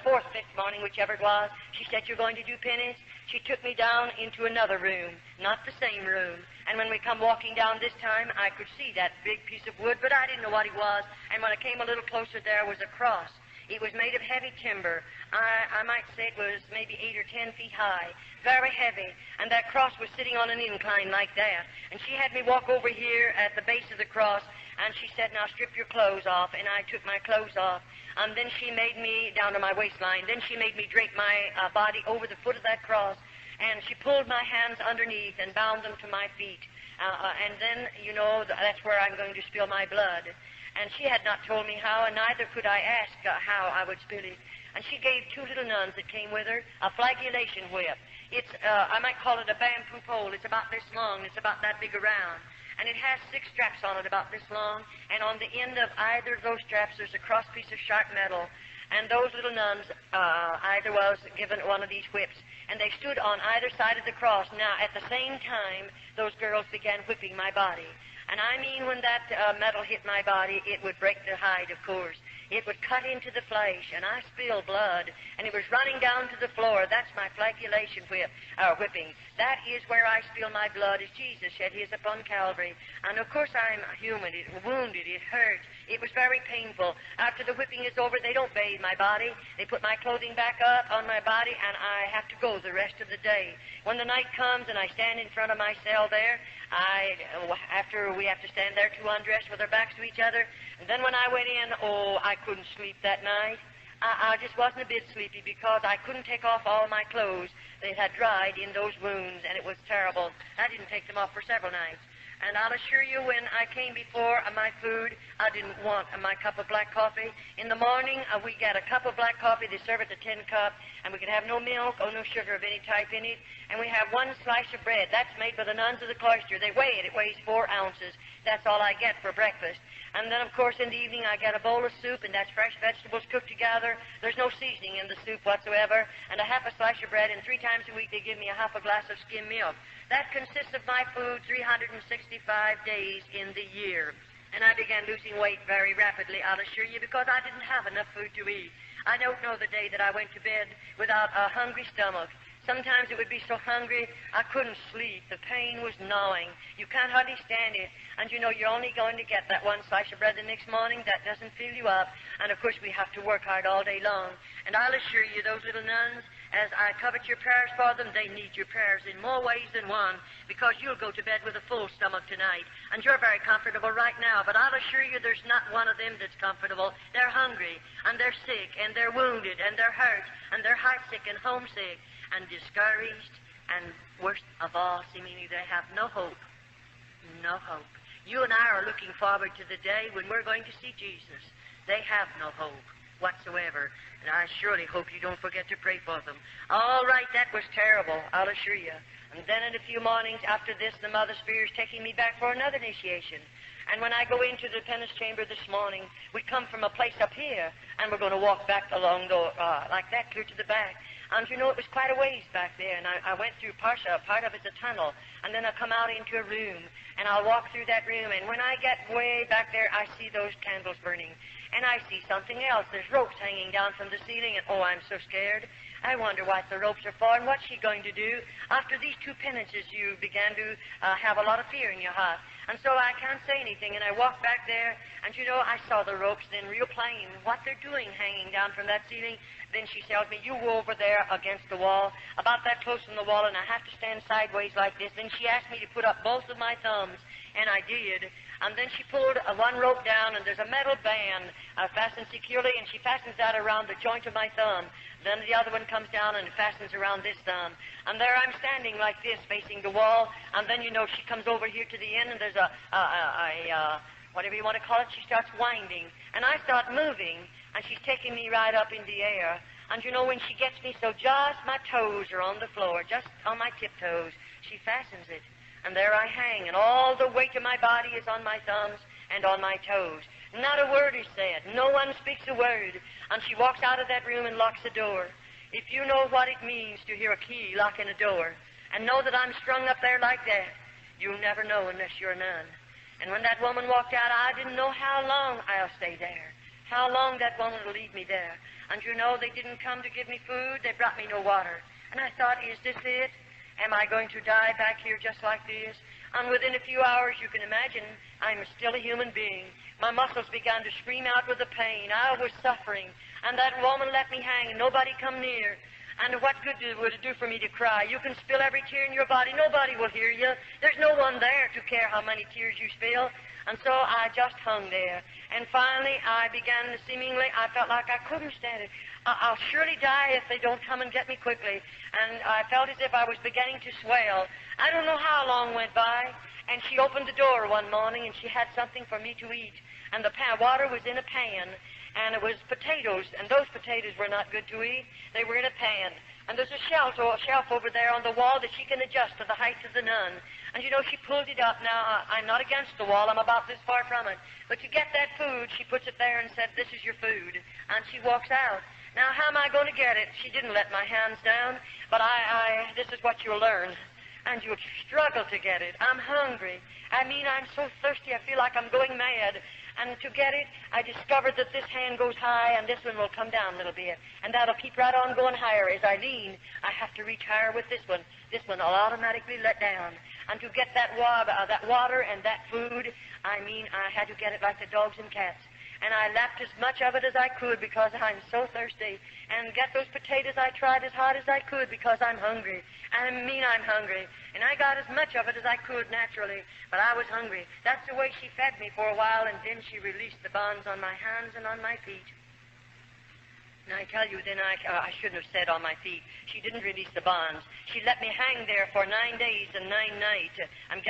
fourth, fifth morning, whichever it was, she said, you're going to do penance. She took me down into another room, not the same room. And when we come walking down this time, I could see that big piece of wood, but I didn't know what it was. And when I came a little closer, there was a cross. It was made of heavy timber. I might say it was maybe 8 or 10 feet high, very heavy. And that cross was sitting on an incline like that. And she had me walk over here at the base of the cross, and she said, now strip your clothes off. And I took my clothes off. And then she made me down to my waistline. Then she made me drape my body over the foot of that cross. And she pulled my hands underneath and bound them to my feet. And then, you know, that's where I'm going to spill my blood. And she had not told me how, and neither could I ask how I would spill it. And she gave two little nuns that came with her a flagellation whip. It's, I might call it a bamboo pole. It's about this long. It's about that big around. And it has 6 straps on it about this long. And on the end of either of those straps, there's a cross piece of sharp metal. And those little nuns, either was given one of these whips. And they stood on either side of the cross. Now, at the same time, those girls began whipping my body. And I mean, when that metal hit my body, it would break the hide, of course. It would cut into the flesh, and I spilled blood, and it was running down to the floor. That's my flagellation whipping. That is where I spill my blood, as Jesus shed his upon Calvary. And of course I'm human. It wounded. It hurt. It was very painful. After the whipping is over, they don't bathe my body. They put my clothing back up on my body, and I have to go the rest of the day. When the night comes and I stand in front of my cell there, after we have to stand there two undressed with our backs to each other, and then when I went in, I couldn't sleep that night. I just wasn't a bit sleepy because I couldn't take off all my clothes. They had dried in those wounds, and it was terrible. I didn't take them off for several nights. And I'll assure you, when I came before my food, I didn't want my cup of black coffee. In the morning, we get a cup of black coffee. They serve it the tin cup, and we can have no milk or no sugar of any type in it. And we have 1 slice of bread. That's made by the nuns of the cloister. They weigh it. It weighs 4 ounces. That's all I get for breakfast. And then, of course, in the evening, I get a bowl of soup, and that's fresh vegetables cooked together. There's no seasoning in the soup whatsoever, and a half a slice of bread, and 3 times a week they give me a half a glass of skim milk. That consists of my food 365 days in the year. And I began losing weight very rapidly, I'll assure you, because I didn't have enough food to eat. I don't know the day that I went to bed without a hungry stomach. Sometimes it would be so hungry I couldn't sleep. The pain was gnawing. You can't hardly stand it. And you know you're only going to get that 1 slice of bread the next morning. That doesn't fill you up. And of course we have to work hard all day long. And I'll assure you, those little nuns, as I covet your prayers for them, they need your prayers in more ways than one, because you'll go to bed with a full stomach tonight. And you're very comfortable right now, but I'll assure you there's not one of them that's comfortable. They're hungry, and they're sick, and they're wounded, and they're hurt, and they're heartsick and homesick, and discouraged, and worst of all, seemingly they have no hope. No hope. You and I are looking forward to the day when we're going to see Jesus. They have no hope whatsoever, and I surely hope you don't forget to pray for them. All right, that was terrible, I'll assure you. And then in a few mornings after this, the Mother Spirit's taking me back for another initiation. And when I go into the penance chamber this morning, we come from a place up here, and we're going to walk back along the, like that, clear to the back. And you know, it was quite a ways back there, and I went through part of it's a tunnel, and then I come out into a room, and I'll walk through that room, and when I get way back there, I see those candles burning, and I see something else. There's ropes hanging down from the ceiling, and I'm so scared. I wonder what the ropes are for, and what's she going to do? After these 2 penances, you began to have a lot of fear in your heart. And so I can't say anything, and I walked back there, and you know, I saw the ropes then real plain, what they're doing hanging down from that ceiling. Then she tells me, you go over there against the wall, about that close from the wall, and I have to stand sideways like this. Then she asked me to put up both of my thumbs, and I did. And then she pulled one rope down, and there's a metal band fastened securely, and she fastens that around the joint of my thumb. Then the other one comes down and fastens around this thumb. And there I'm standing like this, facing the wall, and then, you know, she comes over here to the end, and there's a whatever you want to call it, she starts winding. And I start moving, and she's taking me right up in the air. And, you know, when she gets me so just my toes are on the floor, just on my tiptoes, she fastens it. And there I hang, and all the weight of my body is on my thumbs and on my toes. Not a word is said. No one speaks a word. And she walks out of that room and locks the door. If you know what it means to hear a key locking a door and know that I'm strung up there like that, you'll never know unless you're a nun. And when that woman walked out, I didn't know how long I'll stay there, how long that woman will leave me there. And you know, they didn't come to give me food. They brought me no water. And I thought, is this it? Am I going to die back here just like this? And within a few hours, you can imagine, I'm still a human being. My muscles began to scream out with the pain. I was suffering. And that woman let me hang, and nobody come near. And what good would it do for me to cry? You can spill every tear in your body. Nobody will hear you. There's no one there to care how many tears you spill. And so I just hung there. And finally, I began to I felt like I couldn't stand it. I'll surely die if they don't come and get me quickly. And I felt as if I was beginning to swell. I don't know how long went by, and she opened the door one morning, and she had something for me to eat. And the water was in a pan, and it was potatoes, and those potatoes were not good to eat. They were in a pan. And there's a shelf over there on the wall that she can adjust to the height of the nun. And you know, she pulled it up. Now, I'm not against the wall. I'm about this far from it. But to get that food, she puts it there and said, "This is your food." And she walks out. Now, how am I going to get it? She didn't let my hands down, but this is what you'll learn. And you'll struggle to get it. I'm hungry. I mean, I'm so thirsty, I feel like I'm going mad. And to get it, I discovered that this hand goes high and this one will come down a little bit. And that'll keep right on going higher. As I lean, I have to reach higher with this one. This one will automatically let down. And to get that water and that food, I mean, I had to get it like the dogs and cats. And I lapped as much of it as I could because I'm so thirsty. And get those potatoes, I tried as hard as I could because I'm hungry. I mean, I'm hungry. And I got as much of it as I could naturally, but I was hungry. That's the way she fed me for a while, and then she released the bonds on my hands and on my feet. And I tell you, then I shouldn't have said on my feet. She didn't release the bonds. She let me hang there for 9 days and 9 nights. I'm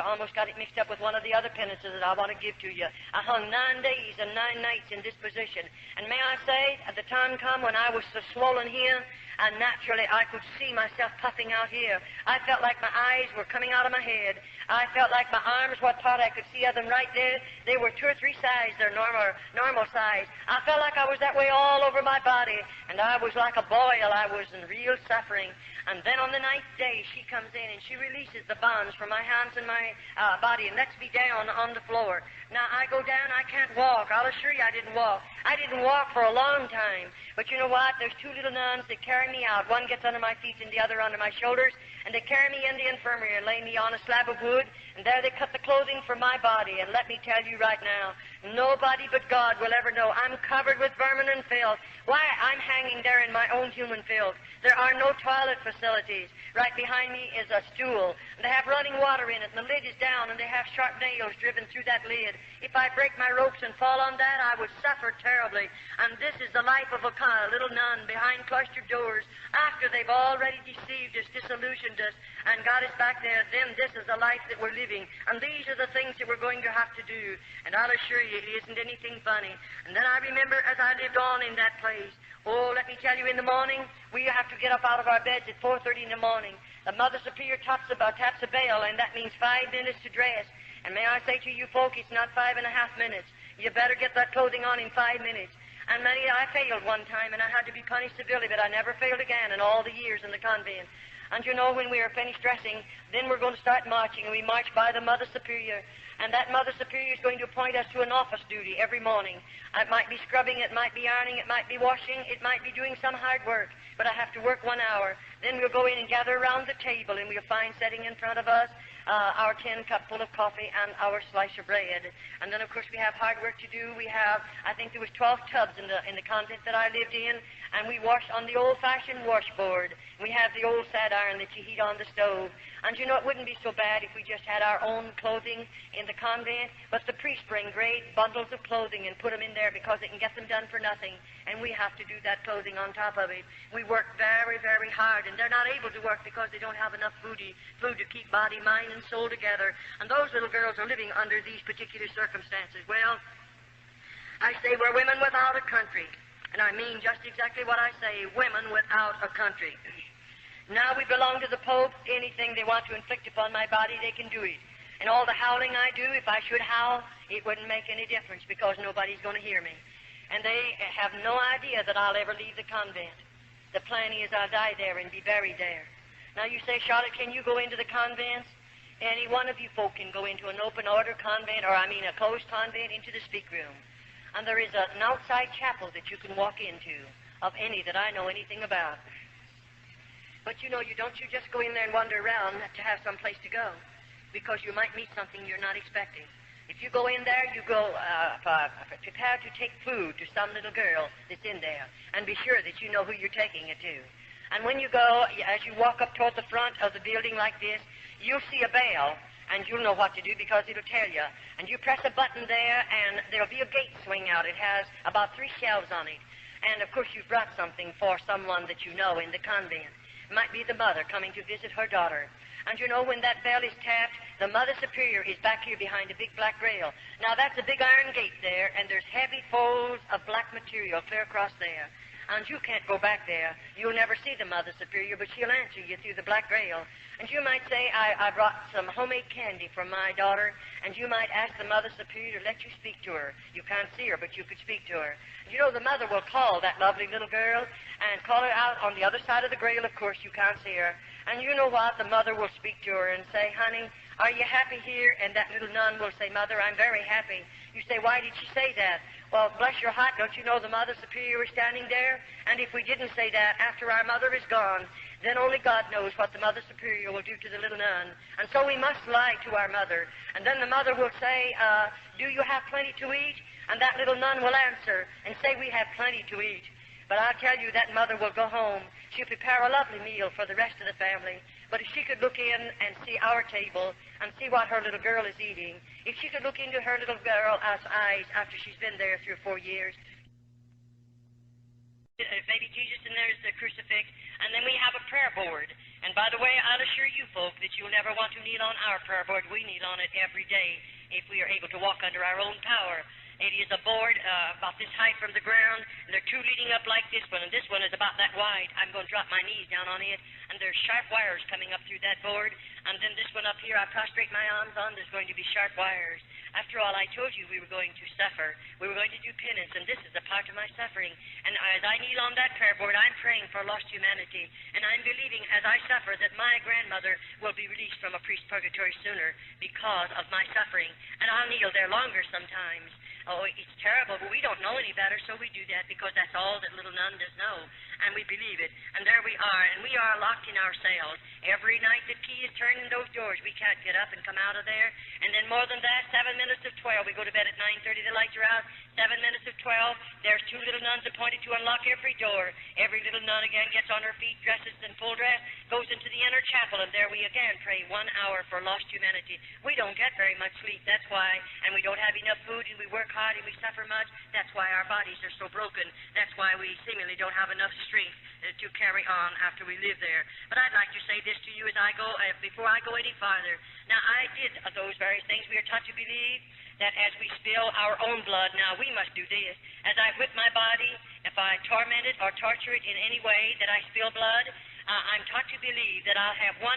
almost got it mixed up with one of the other penances that I want to give to you. I hung 9 days and 9 nights in this position. And may I say, at the time come when I was so swollen here, and naturally I could see myself puffing out here. I felt like my eyes were coming out of my head. I felt like my arms, what part I could see of them right there, they were 2 or 3 sizes, their normal size. I felt like I was that way all over my body, and I was like a boil. I was in real suffering. And then on the 9th day, she comes in and she releases the bonds from my hands and my body and lets me down on the floor. Now, I go down, I can't walk. I'll assure you I didn't walk. I didn't walk for a long time. But you know what? There's 2 little nuns that carry me out. One gets under my feet and the other under my shoulders. And they carry me in the infirmary and lay me on a slab of wood. And there they cut the clothing from my body. And let me tell you right now, nobody but God will ever know. I'm covered with vermin and filth. Why? I'm hanging there in my own human filth. There are no toilet facilities. Right behind me is a stool. And they have running water in it. And the lid is down. And they have sharp nails driven through that lid. If I break my ropes and fall on that, I would suffer terribly. And this is the life of a little nun behind cloistered doors. After they've already deceived us, disillusioned us, and got us back there, then this is the life that we're living. And these are the things that we're going to have to do. And I'll assure you, it isn't anything funny. And then I remember as I lived on in that place, oh, let me tell you, in the morning, we have to get up out of our beds at 4:30 in the morning. The Mother Superior taps a bell, and that means 5 minutes to dress. And may I say to you folk, it's not 5.5 minutes. You better get that clothing on in 5 minutes. And I failed one time, and I had to be punished severely, but I never failed again in all the years in the convent. And you know, when we are finished dressing, then we're going to start marching, and we march by the Mother Superior. And that Mother Superior is going to appoint us to an office duty every morning. It might be scrubbing, it might be ironing, it might be washing, it might be doing some hard work, but I have to work 1 hour. Then we'll go in and gather around the table, and we'll find setting in front of us our tin cup full of coffee and our slice of bread. And then, of course, we have hard work to do. We have, I think there was 12 tubs in the convent that I lived in, and we wash on the old-fashioned washboard. We have the old sad iron that you heat on the stove. And you know, it wouldn't be so bad if we just had our own clothing in the convent, but the priests bring great bundles of clothing and put them in there because they can get them done for nothing, and we have to do that clothing on top of it. We work very, very hard, and they're not able to work because they don't have enough food to keep body, mind, and soul together. And those little girls are living under these particular circumstances. Well, I say we're women without a country. And I mean just exactly what I say, women without a country. Now we belong to the Pope. Anything they want to inflict upon my body, they can do it. And all the howling I do, if I should howl, it wouldn't make any difference because nobody's going to hear me. And they have no idea that I'll ever leave the convent. The plan is I'll die there and be buried there. Now you say, Charlotte, can you go into the convents? Any one of you folk can go into an open order convent, or a closed convent, into the speak room. And there is an outside chapel that you can walk into, of any that I know anything about. But you know, you just go in there and wander around to have some place to go, because you might meet something you're not expecting. If you go in there, you go prepared to take food to some little girl that's in there, and be sure that you know who you're taking it to. And when you go, as you walk up toward the front of the building like this, you'll see a bell, and you'll know what to do because it'll tell you. And you press a button there, and there'll be a gate swing out. It has about 3 shelves on it. And, of course, you've brought something for someone that you know in the convent. It might be the mother coming to visit her daughter. And you know, when that bell is tapped, the Mother Superior is back here behind a big black rail. Now, that's a big iron gate there, and there's heavy folds of black material clear across there. And you can't go back there. You'll never see the Mother Superior, but she'll answer you through the black rail. And you might say, I brought some homemade candy for my daughter, and you might ask the Mother Superior to let you speak to her. You can't see her, but you could speak to her. And you know, the mother will call that lovely little girl and call her out on the other side of the grail. Of course, you can't see her. And you know what? The mother will speak to her and say, honey, are you happy here? And that little nun will say, Mother, I'm very happy. You say, why did she say that? Well, bless your heart, don't you know the Mother Superior is standing there? And if we didn't say that after our mother is gone, then only God knows what the Mother Superior will do to the little nun. And so we must lie to our mother. And then the mother will say, do you have plenty to eat? And that little nun will answer and say, we have plenty to eat. But I'll tell you, that mother will go home. She'll prepare a lovely meal for the rest of the family. But if she could look in and see our table and see what her little girl is eating, if she could look into her little girl's eyes after she's been there 3 or 4 years, baby Jesus, and there's the crucifix, and then we have a prayer board. And by the way, I'll assure you folk that you'll never want to kneel on our prayer board. We kneel on it every day if we are able to walk under our own power. It is a board about this height from the ground, and there are 2 leading up like this one, and this one is about that wide. I'm going to drop my knees down on it, and there's sharp wires coming up through that board, and then this one up here I prostrate my arms on, there's going to be sharp wires. After all, I told you we were going to suffer. We were going to do penance, and this is a part of my suffering. And as I kneel on that prayer board, I'm praying for lost humanity, and I'm believing as I suffer that my grandmother will be released from a priest's purgatory sooner because of my suffering, and I'll kneel there longer sometimes. Oh, it's terrible, but we don't know any better, so we do that because that's all that little nun does know, and we believe it. And there we are, and we are locked in our cells. Every night the key is turned in those doors. We can't get up and come out of there. And then more than that, 7 minutes of 12. We go to bed at 9:30, the lights are out. 7 minutes of 12, there's 2 little nuns appointed to unlock every door. Every little nun again gets on her feet, dresses in full dress, goes into the inner chapel, and there we again pray 1 hour for lost humanity. We don't get very much sleep, that's why, and we don't have enough food, and we work hard, and we suffer much. That's why our bodies are so broken. That's why we seemingly don't have enough strength to carry on after we live there. But I'd like to say this to you as I go, before I go any farther. Now, I did those various things. We are taught to believe that as we spill our own blood, now we must do this. As I whip my body, if I torment it or torture it in any way that I spill blood, I'm taught to believe that I'll have 100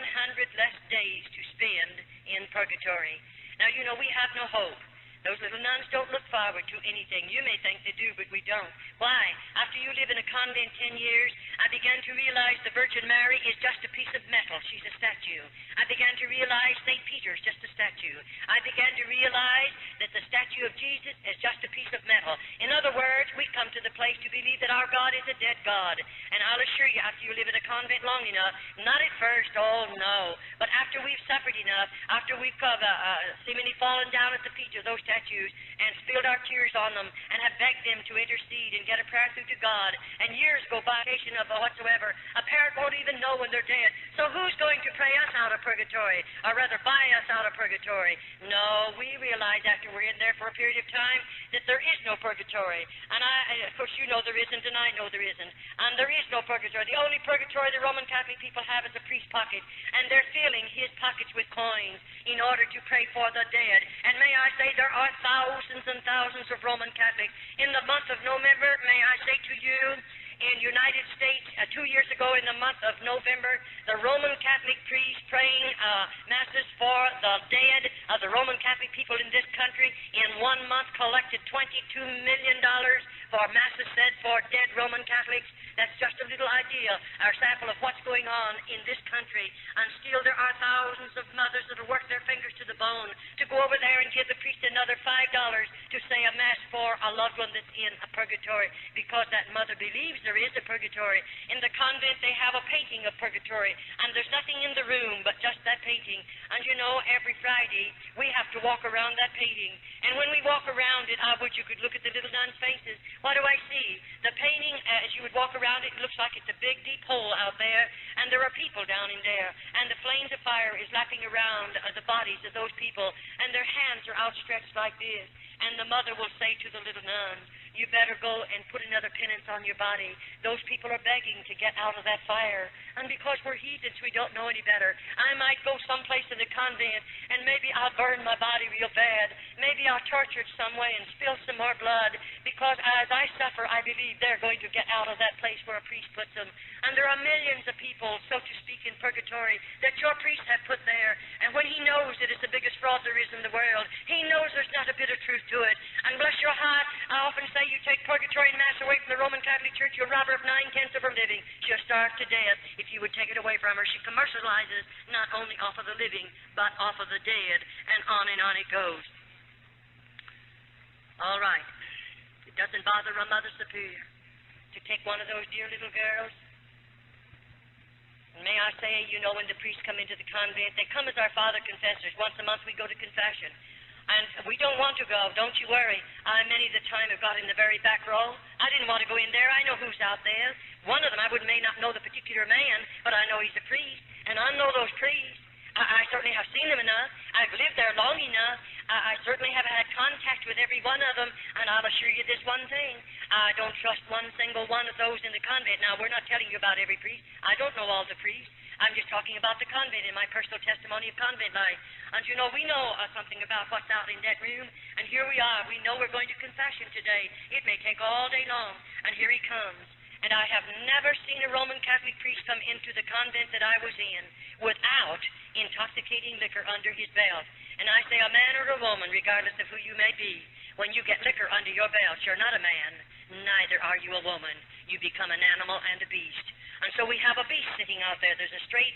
less days to spend in purgatory. Now, you know, we have no hope. Those little nuns don't look forward to anything. You may think they do, but we don't. Why? After you live in a convent 10 years, I began to realize the Virgin Mary is just a piece of metal. She's a statue. I began to realize St. Peter is just a statue. I began to realize that the statue of Jesus is just a piece of metal. In other words, we come to the place to believe that our God is a dead God. And I'll assure you, after you live in a convent long enough, not at first, oh no, but after we've suffered enough, after we've seemingly fallen down at the feet of those statues and spilled our tears on them and have begged them to intercede and get a prayer through to God, and years go by, of whatsoever, a parent won't even know when they're dead. So who's going to pray us out of purgatory, or rather buy us out of purgatory? No, we realize after we're in there for a period of time that there is no purgatory. And of course, you know there isn't, and I know there isn't. And there is no purgatory. The only purgatory the Roman Catholic people have is a priest's pocket, and they're filling his pockets with coins in order to pray for the dead. And may I say, there are thousands and thousands of Roman Catholics. In the month of November, may I say to you, in United States, 2 years ago in the month of November, the Roman Catholic priests praying masses for the dead of the Roman Catholic people in this country in 1 month collected $22 million for masses said for dead Roman Catholics. That's just a little idea, our sample of what's going on in this country. And still there are thousands of mothers that will work their fingers to the bone to go over there and give the priest another $5 to say a mass for a loved one that's in a purgatory, because that mother believes there is a purgatory. In the convent they have a painting of purgatory, and there's nothing in the room but just that painting. And you know, every Friday we have to walk around that painting. And when we walk around it, I wish you could look at the little nuns' faces. What do I see? The painting, as you would walk around it, looks like it's a big, deep hole out there, and there are people down in there, and the flames of fire is lapping around the bodies of those people, and their hands are outstretched like this. And the mother will say to the little nun, you better go and put another penance on your body. Those people are begging to get out of that fire. And because we're heathens, we don't know any better. I might go someplace in the convent, and maybe I'll burn my body real bad. Maybe I'll torture it some way and spill some more blood, because as I suffer, I believe they're going to get out of that place where a priest puts them. And there are millions of people, so to speak, in purgatory that your priest have put there. And when he knows that it's the biggest fraud there is in the world, he knows there's not a bit of truth to it. And bless your heart, I often say you take purgatory and mass away from the Roman Catholic Church, you'll rob her of 9/10 of her living. She'll starve to death if you would take it away from her. She commercializes not only off of the living, but off of the dead, and on it goes. All right. It doesn't bother a Mother Superior to take one of those dear little girls. And may I say, you know, when the priests come into the convent, they come as our father confessors. Once a month we go to confession. And we don't want to go, don't you worry. I many the time have got in the very back row. I didn't want to go in there. I know who's out there. One of them, I may not know the particular man, but I know he's a priest, and I know those priests. I certainly have seen them enough. I've lived there long enough. I certainly have had contact with every one of them, and I'll assure you this one thing. I don't trust one single one of those in the convent. Now, we're not telling you about every priest. I don't know all the priests. I'm just talking about the convent in my personal testimony of convent life. And you know, we know something about what's out in that room, and here we are. We know we're going to confession today. It may take all day long, and here he comes. And I have never seen a Roman Catholic priest come into the convent that I was in without intoxicating liquor under his belt. And I say, a man or a woman, regardless of who you may be, when you get liquor under your belt, you're not a man, neither are you a woman. You become an animal and a beast. And so we have a beast sitting out there. There's a straight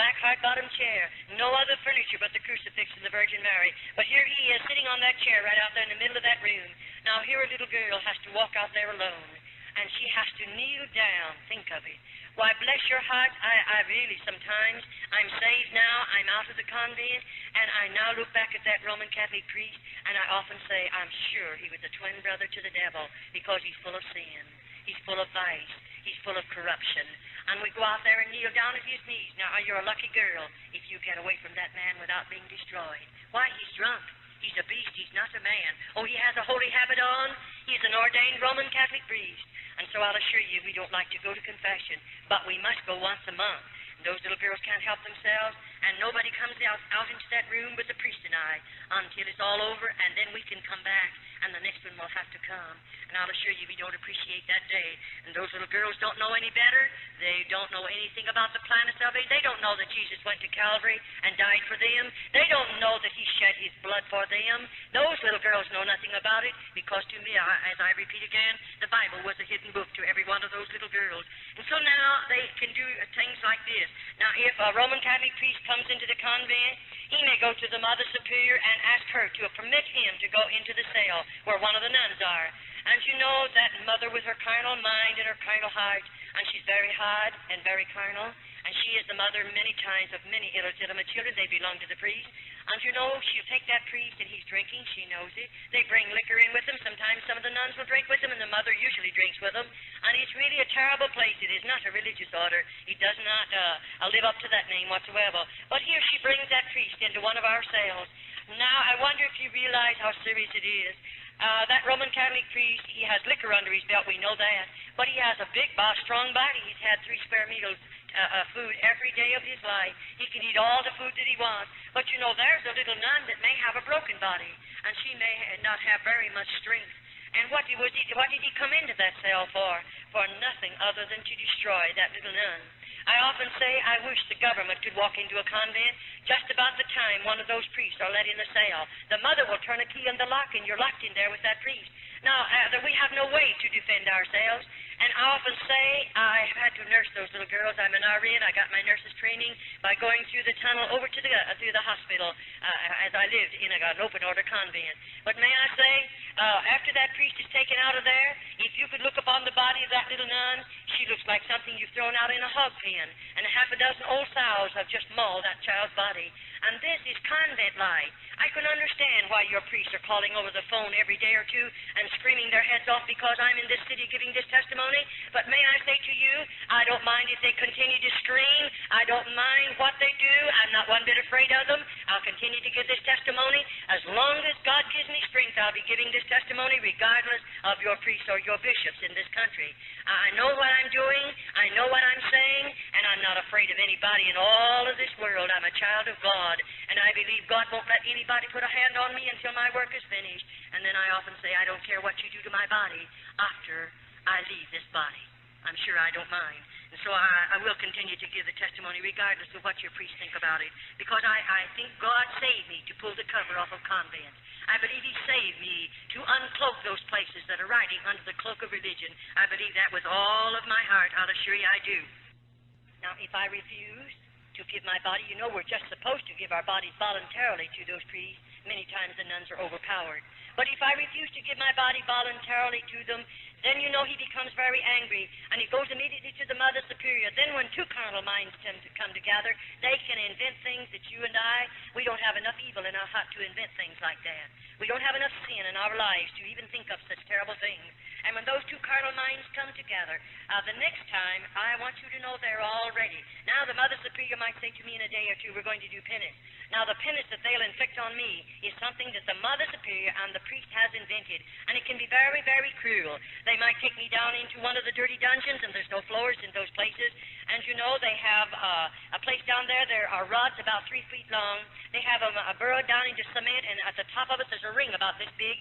back hard-bottom chair, no other furniture but the crucifix and the Virgin Mary. But here he is sitting on that chair right out there in the middle of that room. Now here a little girl has to walk out there alone, and she has to kneel down. Think of it. Why, bless your heart, I really sometimes, I'm saved now, I'm out of the convent, and I now look back at that Roman Catholic priest, and I often say, I'm sure he was a twin brother to the devil, because he's full of sin, he's full of vice, he's full of corruption. And we go out there and kneel down at his knees. Now, you're a lucky girl if you get away from that man without being destroyed. Why, he's drunk. He's a beast. He's not a man. Oh, he has a holy habit on. He's an ordained Roman Catholic priest. And so I'll assure you, we don't like to go to confession, but we must go once a month. And those little girls can't help themselves, and nobody comes out into that room but the priest and I until it's all over, and then we can come back, and the next one will have to come. And I'll assure you, we don't appreciate that day. And those little girls don't know any better. They don't know anything about the plan of salvation. They don't know that Jesus went to Calvary and died for them. They don't know that he shed his blood for them. Those little girls know nothing about it, because to me, as I repeat again, the Bible was a hidden book to every one of those little girls. And so now they can do things like this. Now, if a Roman Catholic priest comes into the convent, he may go to the Mother Superior and ask her to permit him to go into the cell where one of the nuns are. And you know that mother with her carnal mind and her carnal heart, and she's very hard and very carnal, and she is the mother many times of many illegitimate children. They belong to the priest. And you know, she'll take that priest and he's drinking. She knows it. They bring liquor in with them. Sometimes some of the nuns will drink with them, and the mother usually drinks with them. And it's really a terrible place. It is not a religious order. It does not live up to that name whatsoever. But here she brings that priest into one of our cells. Now, I wonder if you realize how serious it is. That Roman Catholic priest, he has liquor under his belt, we know that. But he has a big, strong body. He's had 3 square meals food every day of his life. He can eat all the food that he wants. But you know, there's a little nun that may have a broken body, and she may not have very much strength. And what did he come into that cell for? For nothing other than to destroy that little nun. I often say I wish the government could walk into a convent just about the time one of those priests are let in the cell. The mother will turn a key in the lock, and you're locked in there with that priest. Now, we have no way to defend ourselves, and I often say I have had to nurse those little girls. I'm an RN. I got my nurse's training by going through the tunnel over to through the hospital as I lived in an open-order convent. But may I say, after that priest is taken out of there, if you could look upon the body of that little nun, she looks like something you've thrown out in a hog pen, and 6 old sows have just mauled that child's body. And this is convent life. I can understand why your priests are calling over the phone every day or two and screaming their heads off because I'm in this city giving this testimony. But may I say to you, I don't mind if they continue to scream. I don't mind what they do. I'm not one bit afraid of them. I'll continue to give this testimony. As long as God gives me strength, I'll be giving this testimony regardless of your priests or your bishops in this country. I know what I'm doing. I know what I'm saying, and I'm not afraid of anybody in all of this world. I'm a child of God, and I believe God won't let anybody put a hand on me until my work is finished. And then I often say, I don't care what you do to my body after I leave this body. I'm sure I don't mind. And so I will continue to give the testimony regardless of what your priests think about it, because I think God saved me to pull the cover off of convents. I believe He saved me to uncloak those places that are riding under the cloak of religion. I believe that with all of my heart. I'll assure you I do. Now, if I refuse to give my body, you know we're just supposed to give our bodies voluntarily to those priests. Many times the nuns are overpowered. But if I refuse to give my body voluntarily to them, then you know he becomes very angry, and he goes immediately to the Mother Superior. Then when two carnal minds tend to come together, they can invent things that you and I, we don't have enough evil in our heart to invent things like that. We don't have enough sin in our lives to even think of such terrible things. And when those two carnal minds come together, the next time, I want you to know they're all ready. Now the Mother Superior might say to me in a day or two, we're going to do penance. Now the penance that they'll inflict on me is something that the Mother Superior and the priest has invented, and it can be very, very cruel. They might take me down into one of the dirty dungeons, and there's no floors in those places. And you know, they have a place down there. There are rods about 3 feet long. They have them burrowed down into cement, and at the top of it there's a ring about this big,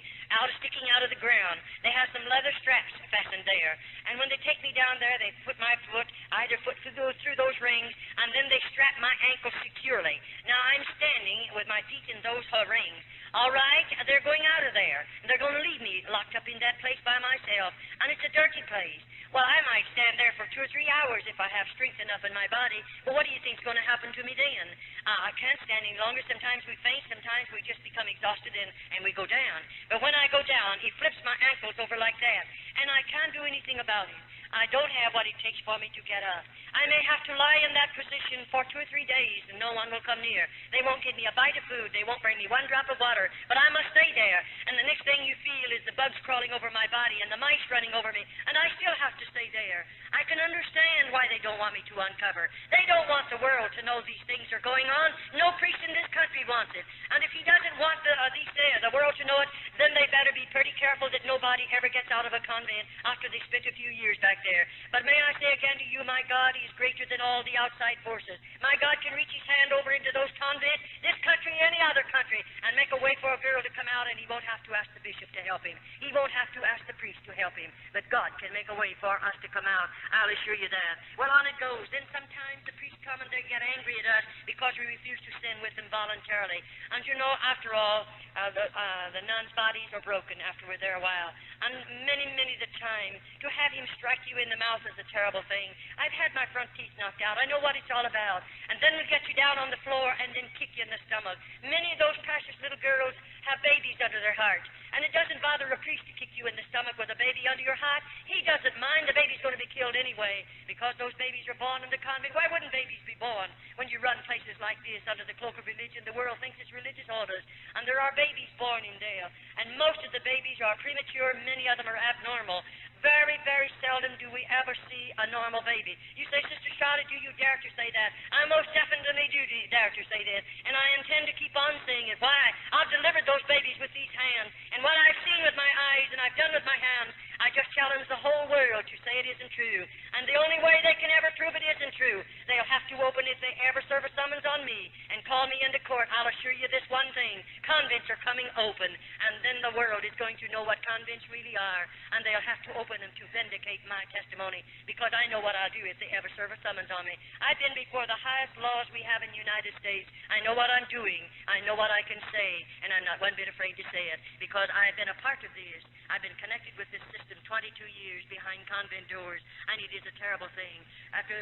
sticking out of the ground. They have some leather straps fastened there. And when they take me down there, they put my foot, either foot through those rings, and then they strap my ankle securely. Now I'm standing with my feet in those rings. All right, they're going out of there. They're going to leave me locked up in that place by myself, and it's a dirty place. Well, I might stand there for 2 or 3 hours if I have strength enough in my body, but what do you think's going to happen to me then? I can't stand any longer. Sometimes we faint, sometimes we just become exhausted and we go down. But when I go down, he flips my ankles over like that, and I can't do anything about it. I don't have what it takes for me to get up. I may have to lie in that position for 2 or 3 days, and no one will come near. They won't give me a bite of food. They won't bring me one drop of water, but I must stay there. And the next thing you feel is the bugs crawling over my body and the mice running over me, and I still have to stay there. I can understand why they don't want me to uncover. They don't want the world to know these things are going on. No priest in this country wants it. And if he doesn't want the world to know it, then they better be pretty careful that nobody ever gets out of a convent after they spent a few years back there. But may I say again to you, my God, He's greater than all the outside forces. My God can reach His hand over into those convents, this country, any other country, and make a way for a girl to come out, and He won't have to ask the bishop to help him. He won't have to ask the priest to help him. But God can make a way for us to come out. I'll assure you that. Well, on it goes. Then sometimes the priests come and they get angry at us because we refuse to sin with them voluntarily. And you know, after all, the nuns' bodies are broken after we're there a while. And many the time, to have him strike you in the mouth is a terrible thing. I've had my front teeth knocked out. I know what it's all about. And then we get you down on the floor and then kick you in the stomach. Many of those precious little girls have babies under their heart. And it doesn't bother a priest to kick you in the stomach with a baby under your heart. He doesn't mind. The baby's going to be killed anyway because those babies are born in the convent. Why wouldn't babies be born when you run places like this under the cloak of religion? The world thinks it's religious orders. And there are babies born in there. And most of the babies are premature. Many of them are abnormal. Very, very seldom do we ever see a normal baby. You say, Sister Charlotte, do you dare to say that? I most definitely do dare to say that. And I intend to keep on saying it. Why? I've delivered those babies with these hands. And what I've seen with my eyes and I've done with my hands, I just challenge the whole world to say it isn't true. And the only way they can ever prove it isn't true, they'll have to open, if they ever serve a summons on me and call me into court, I'll assure you this one thing. Convents are coming open. And then the world is going to know what convents really are. And they'll have to open them to vindicate my testimony, because I know what I'll do if they ever serve a summons on me. I've been before the highest laws we have in the United States. I know what I'm doing. I know what I can say, and I'm not one bit afraid to say it, because I've been a part of this. I've been connected with this system 22 years behind convent doors, and it is a terrible thing.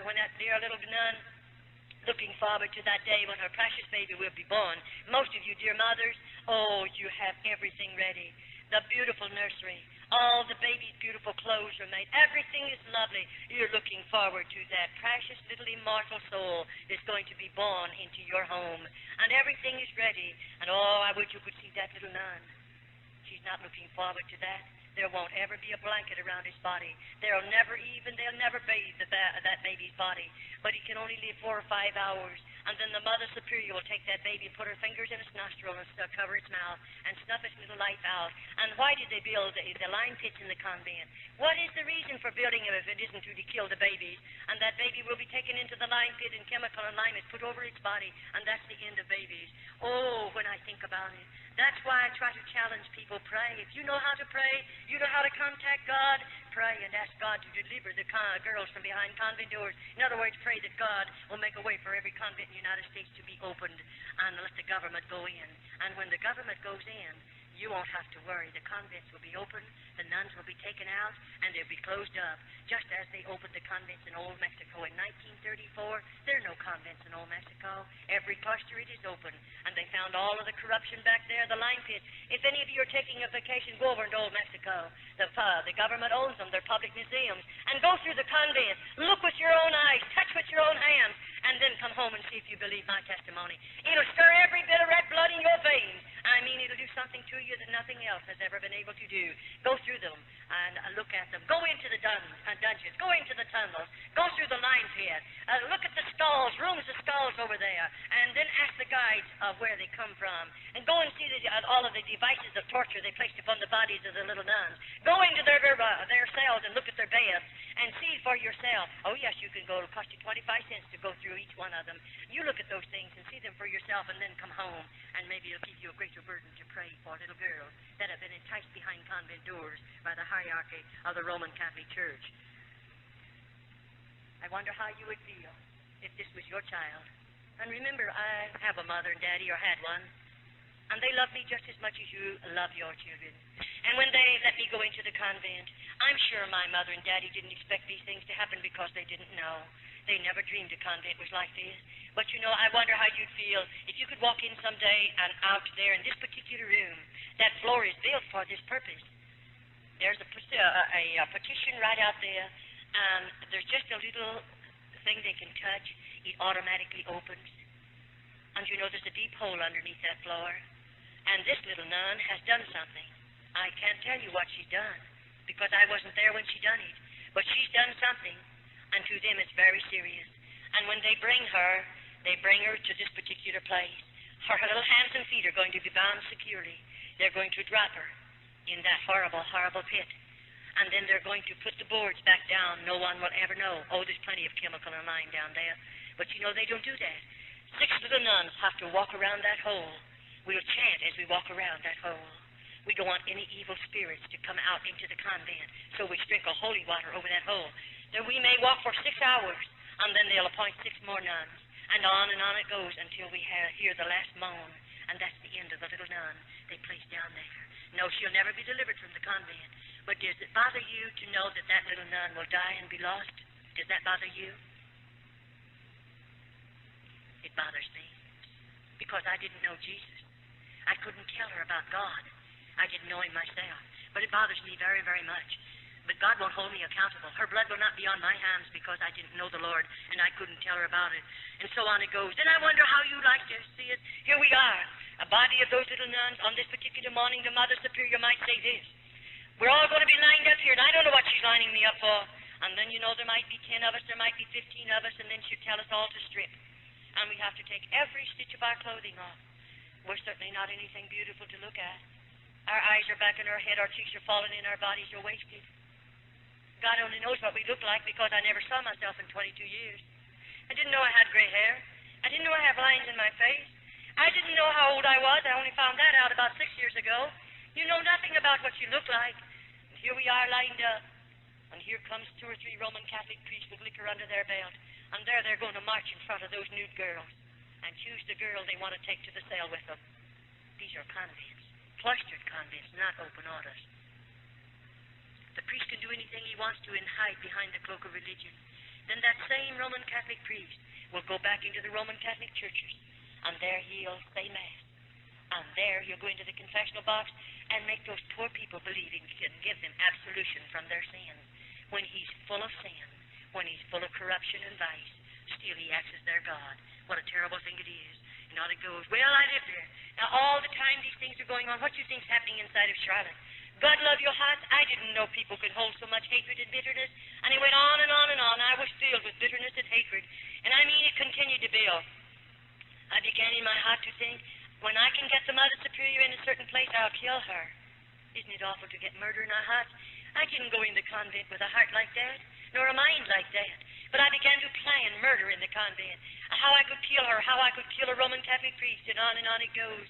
When that dear little nun, looking forward to that day when her precious baby will be born. Most of you dear mothers, oh, you have everything ready. The beautiful nursery. All the baby's beautiful clothes are made. Everything is lovely. You're looking forward to that precious little immortal soul that's going to be born into your home. And everything is ready. And oh, I wish you could see that little nun. She's not looking forward to that. There won't ever be a blanket around his body. They'll never bathe that baby's body. But he can only live 4 or 5 hours. And then the Mother Superior will take that baby and put her fingers in its nostril and cover its mouth and snuff its little life out. And why did they build the lime pits in the convent? What is the reason for building them if it isn't to kill the babies? And that baby will be taken into the lime pit and chemical and lime is put over its body, and that's the end of babies. Oh, when I think about it. That's why I try to challenge people, pray. If you know how to pray, you know how to contact God, pray and ask God to deliver the girls from behind convent doors. In other words, pray that God will make a way for every convent in the United States to be opened and let the government go in. And when the government goes in, you won't have to worry. The convents will be open, the nuns will be taken out, and they'll be closed up, just as they opened the convents in Old Mexico in 1934. There are no convents in Old Mexico. Every cluster, it is open, and they found all of the corruption back there, the lime pits. If any of you are taking a vacation, go over into Old Mexico. The government owns them. They're public museums. And go through the convent. Look with your own eyes. Touch with your own hands. And then come home and see if you believe my testimony. It'll stir every bit of red blood in your veins. I mean, it'll do something to you that nothing else has ever been able to do. Go through them and look at them. Go into the dungeons. Go into the tunnels. Go through the lime pit. Look at the skulls, rooms of skulls over there. And then ask the guides of where they come from. And go and see all of the devices of torture they placed upon the bodies of the little nuns. Go into their cells and look at their beds and see for yourself. Oh, yes, you can go. It'll cost you 25 cents to go through each one of them. You look at those things and see them for yourself and then come home. And maybe it'll give you a greater burden to pray for little girls that have been enticed behind convent doors by the hierarchy of the Roman Catholic Church. I wonder how you would feel if this was your child. And remember, I have a mother and daddy, or had one, and they love me just as much as you love your children. And when they let me go into the convent, I'm sure my mother and daddy didn't expect these things to happen because they didn't know. They never dreamed a convent was like this. But you know, I wonder how you'd feel if you could walk in someday and out there in this particular room. That floor is built for this purpose. There's a petition right out there, and there's just a little thing they can touch. It automatically opens. And you know, there's a deep hole underneath that floor. And this little nun has done something. I can't tell you what she's done, because I wasn't there when she done it. But she's done something, and to them it's very serious. And when they bring her to this particular place. Her little hands and feet are going to be bound securely. They're going to drop her in that horrible, horrible pit. And then they're going to put the boards back down. No one will ever know. Oh, there's plenty of chemical and lime down there. But you know, they don't do that. 6 little nuns have to walk around that hole. We'll chant as we walk around that hole. We don't want any evil spirits to come out into the convent, so we sprinkle holy water over that hole. Then we may walk for 6 hours, and then they'll appoint 6 more nuns. And on it goes until we hear the last moan, and that's the end of the little nun they place down there. No, she'll never be delivered from the convent. But does it bother you to know that that little nun will die and be lost? Does that bother you? It bothers me, because I didn't know Jesus. I couldn't tell her about God. I didn't know him myself. But it bothers me very, very much. But God won't hold me accountable. Her blood will not be on my hands because I didn't know the Lord and I couldn't tell her about it. And so on it goes. Then I wonder how you like to see it. Here we are, a body of those little nuns. On this particular morning, the Mother Superior might say this. We're all going to be lined up here, and I don't know what she's lining me up for. And then, you know, there might be 10 of us, there might be 15 of us, and then she'll tell us all to strip. And we have to take every stitch of our clothing off. We're certainly not anything beautiful to look at. Our eyes are back in our head, our cheeks are falling in, our bodies are wasted. God only knows what we look like because I never saw myself in 22 years. I didn't know I had gray hair. I didn't know I have lines in my face. I didn't know how old I was. I only found that out about 6 years ago. You know nothing about what you look like. And here we are lined up. And here comes 2 or 3 Roman Catholic priests with liquor under their belt. And there they're going to march in front of those nude girls and choose the girl they want to take to the cell with them. These are convents, cloistered convents, not open orders. The priest can do anything he wants to and hide behind the cloak of religion. Then that same Roman Catholic priest will go back into the Roman Catholic churches, and there he'll say Mass. And there he'll go into the confessional box and make those poor people believe he can give them absolution from their sins. When he's full of sin, when he's full of corruption and vice, still he acts as their God. What a terrible thing it is. And on it goes, well, I live there. Now, all the time these things are going on, what do you think's happening inside of Charlotte? God love your hearts. I didn't know people could hold so much hatred and bitterness. And it went on and on and on. I was filled with bitterness and hatred. And I mean, it continued to build. I began in my heart to think, when I can get the Mother Superior in a certain place, I'll kill her. Isn't it awful to get murder in our hearts? I didn't go in the convent with a heart like that, nor a mind like that. But I began to plan murder in the convent. How I could kill her, how I could kill a Roman Catholic priest, and on it goes.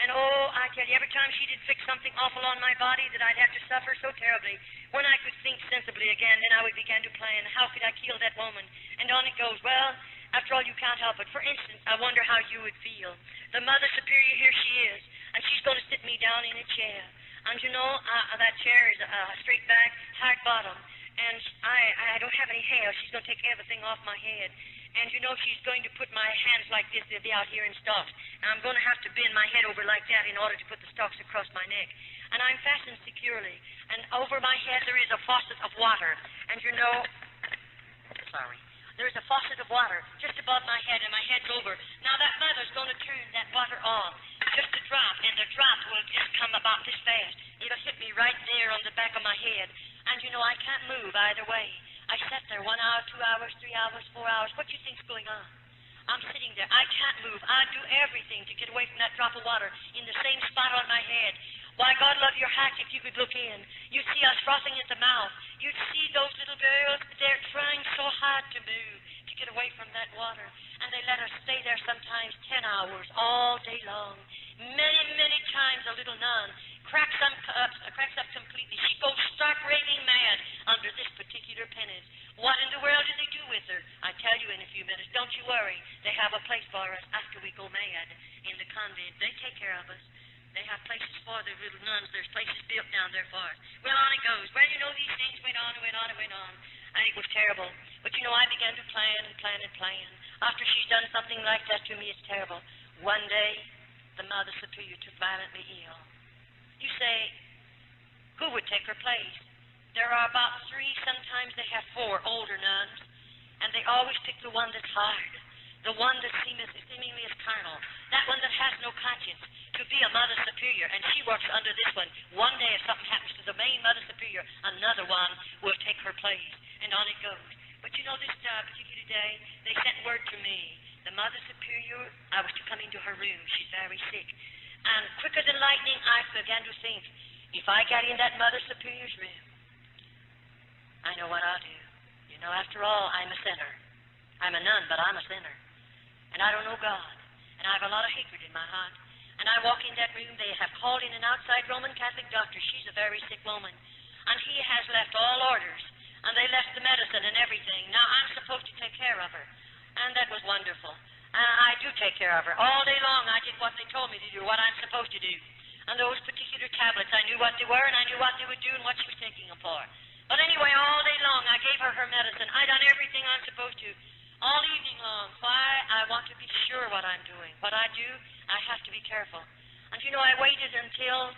And oh, I tell you, every time she did fix something awful on my body that I'd have to suffer so terribly, when I could think sensibly again, then I would begin to plan, how could I kill that woman? And on it goes. Well, after all, you can't help it. For instance, I wonder how you would feel. The Mother Superior, here she is, and she's going to sit me down in a chair. And you know, that chair is straight back, hard bottom, and I don't have any hair. She's going to take everything off my head. And you know, she's going to put my hands like this. They'll be out here in stalks. And I'm going to have to bend my head over like that in order to put the stalks across my neck. And I'm fastened securely. And over my head there is a faucet of water. And you know, there is a faucet of water just above my head, and my head's over. Now that mother's going to turn that water on, just a drop, and the drop will just come about this fast. It'll hit me right there on the back of my head. And you know, I can't move either way. I sat there 1 hour, 2 hours, 3 hours, 4 hours. What do you think's going on? I'm sitting there. I can't move. I'd do everything to get away from that drop of water in the same spot on my head. Why, God love your heart, if you could look in. You'd see us frothing at the mouth. You'd see those little girls. They're trying so hard to move, to get away from that water. And they let us stay there sometimes 10 hours, all day long. Many, many times a little nun cracks up completely. She goes stark raving mad under this particular penance. What in the world did they do with her? I tell you in a few minutes. Don't you worry. They have a place for us after we go mad in the convent. They take care of us. They have places for the little nuns. There's places built down there for us. Well, on it goes. Well, you know, these things went on and went on and went on. And it was terrible. But, you know, I began to plan and plan and plan. After she's done something like that to me, it's terrible. One day, the Mother Superior took violently ill. You say, who would take her place? There are about 3, sometimes they have 4 older nuns, and they always pick the one that's hard, the one that seemingly is carnal, that one that has no conscience, to be a Mother Superior, and she works under this one. One day, if something happens to the main Mother Superior, another one will take her place, and on it goes. But you know, this particular day, they sent word to me. The Mother Superior, I was to come into her room. She's very sick. And quicker than lightning, I began to think, if I get in that Mother Superior's room, I know what I'll do. You know, after all, I'm a sinner. I'm a nun, but I'm a sinner. And I don't know God. And I have a lot of hatred in my heart. And I walk in that room. They have called in an outside Roman Catholic doctor. She's a very sick woman. And he has left all orders. And they left the medicine and everything. Now, I'm supposed to take care of her. And that was wonderful. I do take care of her. All day long, I did what they told me to do, what I'm supposed to do. And those particular tablets, I knew what they were, and I knew what they would do and what she was taking them for. But anyway, all day long, I gave her her medicine. I done everything I'm supposed to. All evening long. Why? I want to be sure what I'm doing. What I do, I have to be careful. And you know, I waited until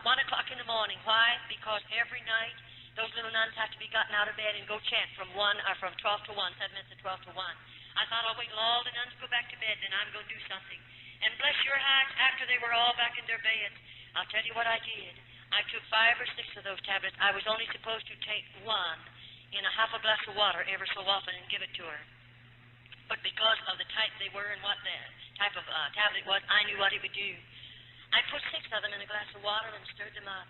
1 o'clock in the morning. Why? Because every night, those little nuns have to be gotten out of bed and go chant from 12 to 1, 7 minutes to 12 to 1. I thought I'll wait till all the nuns go back to bed, then I'm going to do something. And bless your hearts, after they were all back in their beds, I'll tell you what I did. I took 5 or 6 of those tablets. I was only supposed to take 1 in a half a glass of water ever so often and give it to her. But because of the type they were and what the type of tablet was, I knew what it would do. I put 6 of them in a glass of water and stirred them up.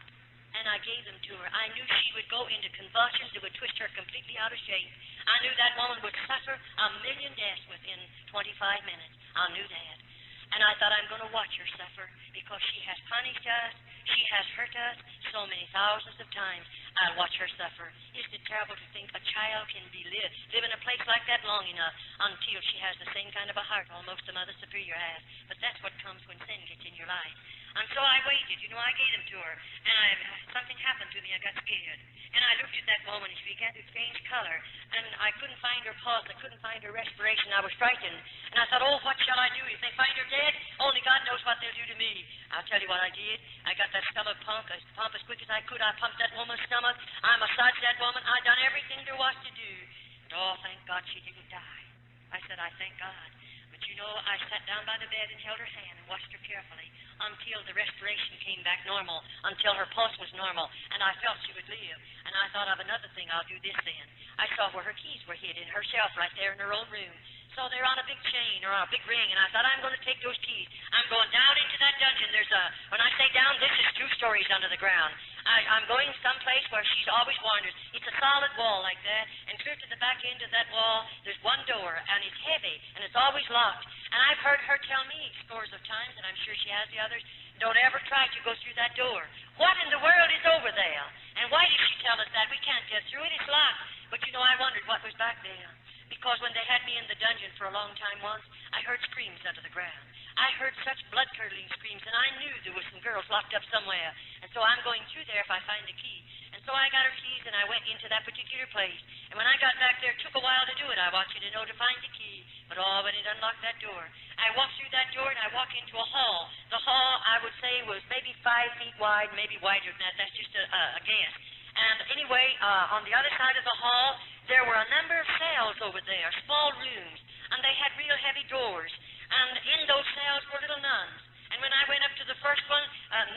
And I gave them to her. I knew she would go into convulsions that would twist her completely out of shape. I knew that woman would suffer 1,000,000 deaths within 25 minutes. I knew that. And I thought, I'm going to watch her suffer because she has punished us. She has hurt us so many thousands of times. I'll watch her suffer. Isn't it terrible to think a child can live in a place like that long enough until she has the same kind of a heart almost the Mother Superior has? But that's what comes when sin gets in your life. And so I waited. You know, I gave them to her. And something happened to me. I got scared. And I looked at that woman. She began to change color. And I couldn't find her pulse. I couldn't find her respiration. I was frightened. And I thought, oh, what shall I do? If they find her dead, only God God knows what they'll do to me. I'll tell you what I did. I got that stomach pump as quick as I could. I pumped that woman's stomach. I massaged that woman. I done everything there was to do. And oh, thank God she didn't die. I said, I thank God. But you know, I sat down by the bed and held her hand and watched her carefully until the respiration came back normal, until her pulse was normal, and I felt she would live. And I thought of another thing. I'll do this then. I saw where her keys were hid in her shelf right there in her own room. So they're on a big chain or on a big ring, and I thought, I'm going to take those keys. I'm going down into that dungeon. When I say down, this is 2 stories under the ground. I'm going someplace where she's always warned us. It's a solid wall like that, and clear to the back end of that wall, there's one door, and it's heavy, and it's always locked. And I've heard her tell me scores of times, and I'm sure she has the others, don't ever try to go through that door. What in the world is over there? And why did she tell us that? We can't get through it. It's locked. But you know, I wondered what was back there. Because when they had me in the dungeon for a long time once, I heard screams under the ground. I heard such blood-curdling screams, and I knew there were some girls locked up somewhere. And so I'm going through there if I find the key. And so I got her keys, and I went into that particular place. And when I got back there, it took a while to do it. I want you to know, to find the key. But oh, when it unlocked that door, I walked through that door, and I walked into a hall. The hall, I would say, was maybe 5 feet wide, maybe wider than that. That's just a guess. And anyway, on the other side of the hall, there were a number of cells over there, small rooms, and they had real heavy doors. And in those cells were little nuns. And when I went up to the first one,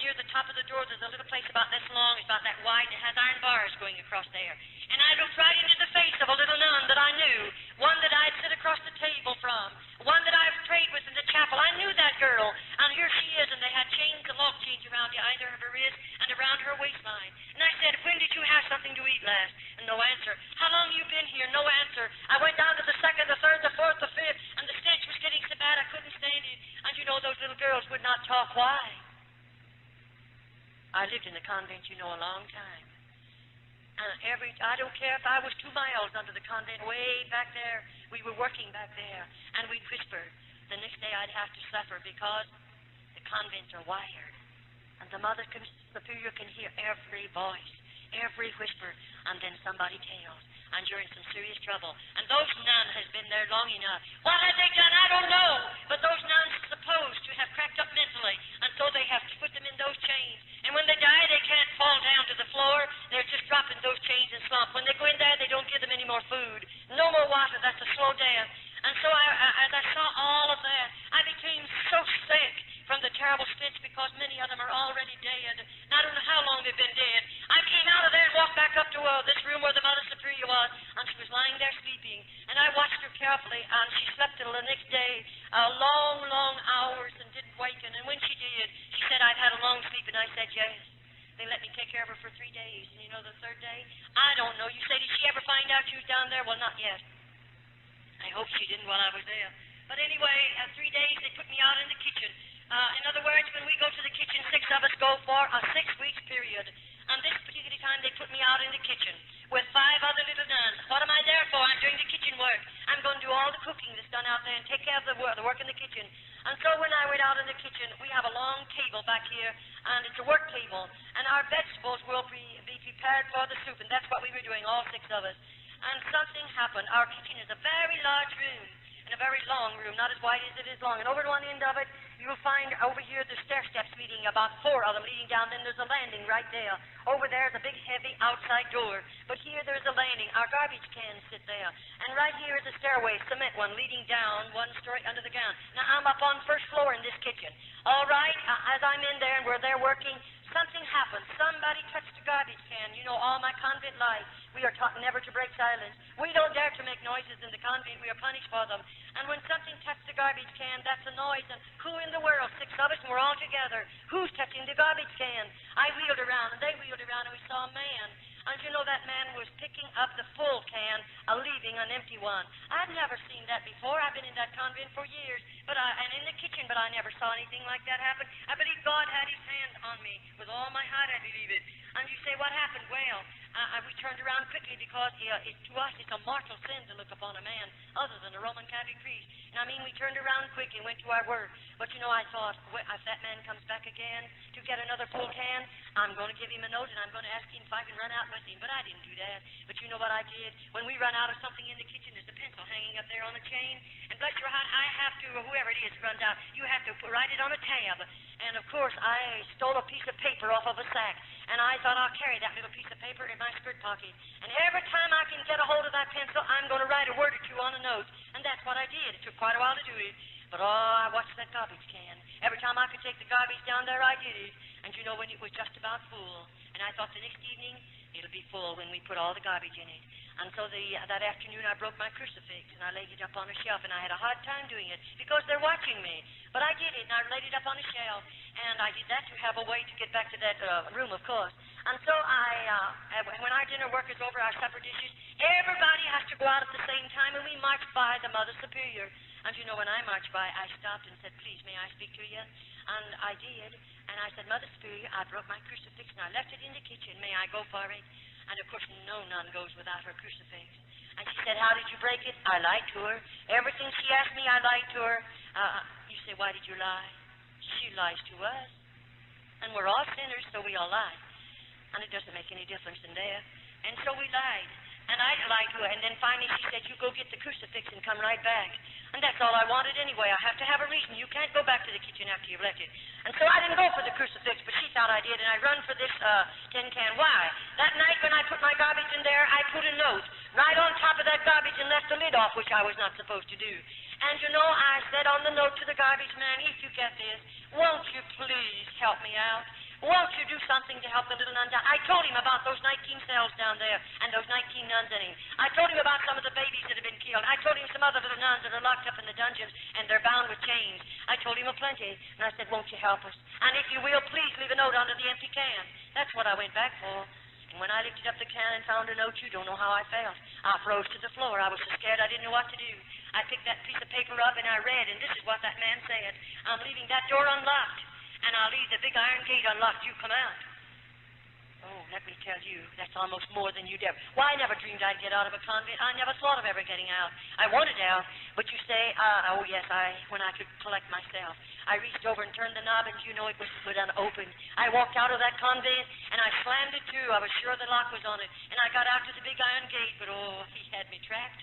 near the top of the door, there's a little place about this long, it's about that wide, and it has iron bars going across there. And I looked right into the face of a little nun that I knew, one that I'd sit across the table from, one that I've prayed with in the chapel. I knew that girl, and here she is, and they had chains and lock chains around the either of her wrist and around her waistline. And I said, when did you have something to eat last? And no answer. How long you been here? No answer. I went down to the second, the third, the fourth, the fifth, and the stench was getting so bad I couldn't stand it. And you know, those little girls would not talk. Why? I lived in the convent, you know, a long time. I don't care if I was 2 miles under the convent, way back there. We were working back there, and we'd whisper. The next day I'd have to suffer because the convents are wired, and the Mother Superior can hear every voice, every whisper, and then somebody tells, and you're in some serious trouble. And those nuns has been there long enough. What have they done? I don't know. But those nuns are supposed to have cracked up mentally, and so they have to put them in those chains. And when they die, they can't fall down to the floor. They're just dropping those chains and slump. When they go in there, they don't give them any more food, no more water. That's a slow death. And so as I saw all of that, I became so sick from the terrible stench because many of them are already dead. And I don't know how long they've been dead. I came out of there and walked back up to this room where the Mother Superior was, and she was lying there sleeping. And I watched her carefully, and she slept till the next day, long, long hours, and didn't waken. And when she did, she said, I've had a long sleep, and I said, yes. They let me take care of her for 3 days. And you know the third day? I don't know. You say, did she ever find out you was down there? Well, not yet. I hope she didn't while I was there. But anyway, 3 days, they put me out in the kitchen. In other words, when we go to the kitchen, 6 of us go for a 6-week period. And this particular time, they put me out in the kitchen with 5 other little nuns. What am I there for? I'm doing the kitchen work. I'm going to do all the cooking that's done out there and take care of the work in the kitchen. And so when I went out in the kitchen, we have a long table back here, and it's a work table. And our vegetables will be prepared for the soup, and that's what we were doing, all 6 of us. And something happened. Our kitchen is a very large room, and a very long room, not as wide as it is long. And over at one end of it, you'll find over here the stair steps leading, about 4 of them leading down. Then there's a landing right there. Over there is a big, heavy outside door. But here there's a landing. Our garbage cans sit there. And right here is a stairway, cement one, leading down 1 story under the ground. Now, I'm up on 1st floor in this kitchen. All right, as I'm in there and we're there working, something happened. Somebody touched the garbage can. You know, all my convent life, we are taught never to break silence. We don't dare to make noises in the convent. We are punished for them. And when something touched the garbage can, that's a noise. And who in the world? 6 of us, and we're all together. Who's touching the garbage can? I wheeled around, and they wheeled around, and we saw a man. And you know, that man was picking up the full can, leaving an empty one. I'd never seen that before. I've been in that convent for years, and in the kitchen, but I never saw anything like that happen. I believe God had his hand on me. With all my heart, I believe it. And you say, what happened? Well, we turned around quickly because to us it's a mortal sin to look upon a man other than a Roman Catholic priest. And I mean, we turned around quickly and went to our work. But you know, I thought, if that man comes back again to get another full can, I'm going to give him a note and I'm going to ask him if I can run out with him. But I didn't do that. But you know what I did? When we run out of something in the kitchen, there's a pencil hanging up there on a chain. And bless your heart, I have to, or whoever it is runs out, you have to write it on a tab. And, of course, I stole a piece of paper off of a sack, and I thought I'll carry that little piece of paper in my skirt pocket. And every time I can get a hold of that pencil, I'm going to write a word or two on a note. And that's what I did. It took quite a while to do it. But, I watched that garbage can. Every time I could take the garbage down there, I did it. And, you know, when it was just about full. And I thought the next evening, it'll be full when we put all the garbage in it. And so that afternoon I broke my crucifix, and I laid it up on a shelf, and I had a hard time doing it because they're watching me. But I did it, and I laid it up on a shelf, and I did that to have a way to get back to that room, of course. And so when our dinner work is over, our supper dishes, everybody has to go out at the same time, and we march by the Mother Superior. And you know, when I marched by, I stopped and said, "Please, may I speak to you?" And I did, and I said, "Mother Superior, I broke my crucifix, and I left it in the kitchen. May I go for it?" And, of course, no nun goes without her crucifix. And she said, "How did you break it?" I lied to her. Everything she asked me, I lied to her. You say, "Why did you lie?" She lies to us. And we're all sinners, so we all lie. And it doesn't make any difference in there. And so we lied. And I lied to her. And then finally she said, "You go get the crucifix and come right back." And that's all I wanted anyway. I have to have a reason. You can't go back to the kitchen after you've left it. And so I didn't go for the crucifix, but she thought I did, and I run for this tin can. Why? That night when I put my garbage in there, I put a note right on top of that garbage and left the lid off, which I was not supposed to do. And, you know, I said on the note to the garbage man, "If you get this, won't you please help me out? Won't you do something to help the little nuns out?" I told him about those 19 cells down there and those 19 nuns in him. I told him about some of the babies that have been killed. I told him some other little nuns that are locked up in the dungeons and they're bound with chains. I told him a plenty. And I said, "Won't you help us? And if you will, please leave a note under the empty can." That's what I went back for. And when I lifted up the can and found a note, you don't know how I felt. I froze to the floor. I was so scared I didn't know what to do. I picked that piece of paper up and I read, and this is what that man said. "I'm leaving that door unlocked, and I'll leave the big iron gate unlocked. You come out." Oh, let me tell you, that's almost more than you'd ever. Why, I never dreamed I'd get out of a convent. I never thought of ever getting out. I wanted out, but you say, oh yes, when I could collect myself. I reached over and turned the knob, and you know it was unopened. I walked out of that convent, and I slammed it to. I was sure the lock was on it, and I got out to the big iron gate, but oh, he had me trapped.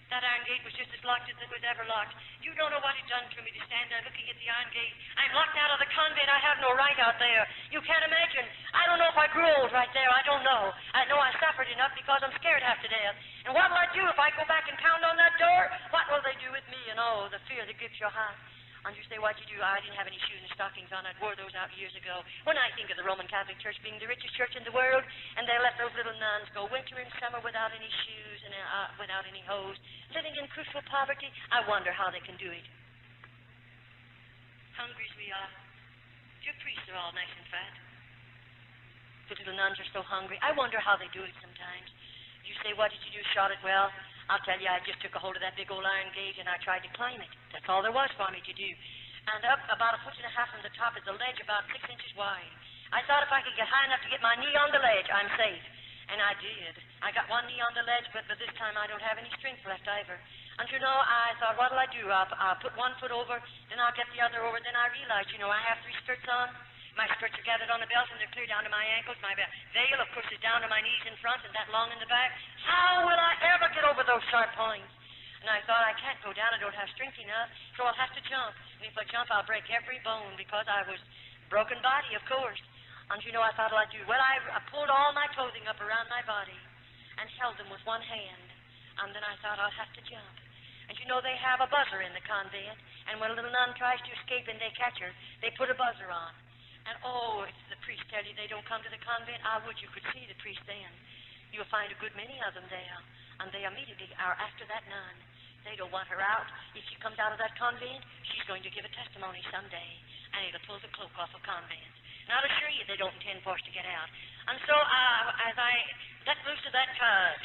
That iron gate was just as locked as it was ever locked. You don't know what it done to me to stand there looking at the iron gate. I'm locked out of the convent. I have no right out there. You can't imagine. I don't know if I grew old right there. I don't know. I know I suffered enough because I'm scared half to death. And what will I do if I go back and pound on that door? What will they do with me? And oh, the fear that grips your heart. And you say, "What'd you do?" I didn't have any shoes and stockings on. I'd wore those out years ago. When I think of the Roman Catholic Church being the richest church in the world, and they let those little nuns go winter and summer without any shoes and without any hose, living in crucial poverty, I wonder how they can do it. Hungry as we are. Your priests are all nice and fat. The little nuns are so hungry. I wonder how they do it sometimes. You say, "What did you do, Charlotte?" Well, I'll tell you, I just took a hold of that big old iron gate and I tried to climb it. That's all there was for me to do. And up about 1.5 feet from the top is a ledge about 6 inches wide. I thought if I could get high enough to get my knee on the ledge, I'm safe. And I did. I got one knee on the ledge, but this time I don't have any strength left either. And you know, I thought, what'll I do? I'll put one foot over, then I'll get the other over. Then I realized, you know, I have 3 skirts on. My skirts are gathered on the belt, and they're clear down to my ankles. My veil, of course, is down to my knees in front and that long in the back. How will I ever get over those sharp points? And I thought, I can't go down. I don't have strength enough, so I'll have to jump. And if I jump, I'll break every bone because I was broken body, of course. And you know, I thought, what I'll do? Well, I pulled all my clothing up around my body and held them with one hand. And then I thought, I'll have to jump. And you know, they have a buzzer in the convent, and when a little nun tries to escape and they catch her, they put a buzzer on. And oh, if the priest tell you they don't come to the convent, I would you could see the priest then. You'll find a good many of them there, and they immediately are after that nun. They don't want her out. If she comes out of that convent, she's going to give a testimony someday, and it'll pull the cloak off a convent. And I'll assure you they don't intend for us to get out. And so as I let loose to that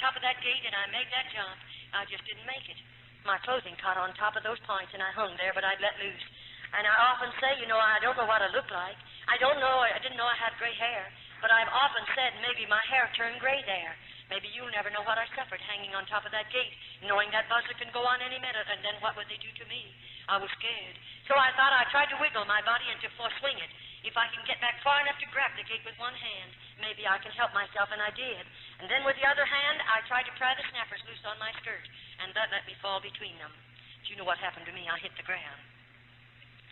top of that gate and I made that jump, I just didn't make it. My clothing caught on top of those points, and I hung there, but I'd let loose. And I often say, you know, I don't know what I look like. I didn't know I had gray hair, but I've often said maybe my hair turned gray there. Maybe you'll never know what I suffered hanging on top of that gate, knowing that buzzer can go on any minute, and then what would they do to me? I was scared. So I thought I tried to wiggle my body and to swing it. If I can get back far enough to grab the gate with one hand, maybe I can help myself, and I did. And then with the other hand, I tried to pry the snappers loose on my skirt, and that let me fall between them. Do you know what happened to me? I hit the ground.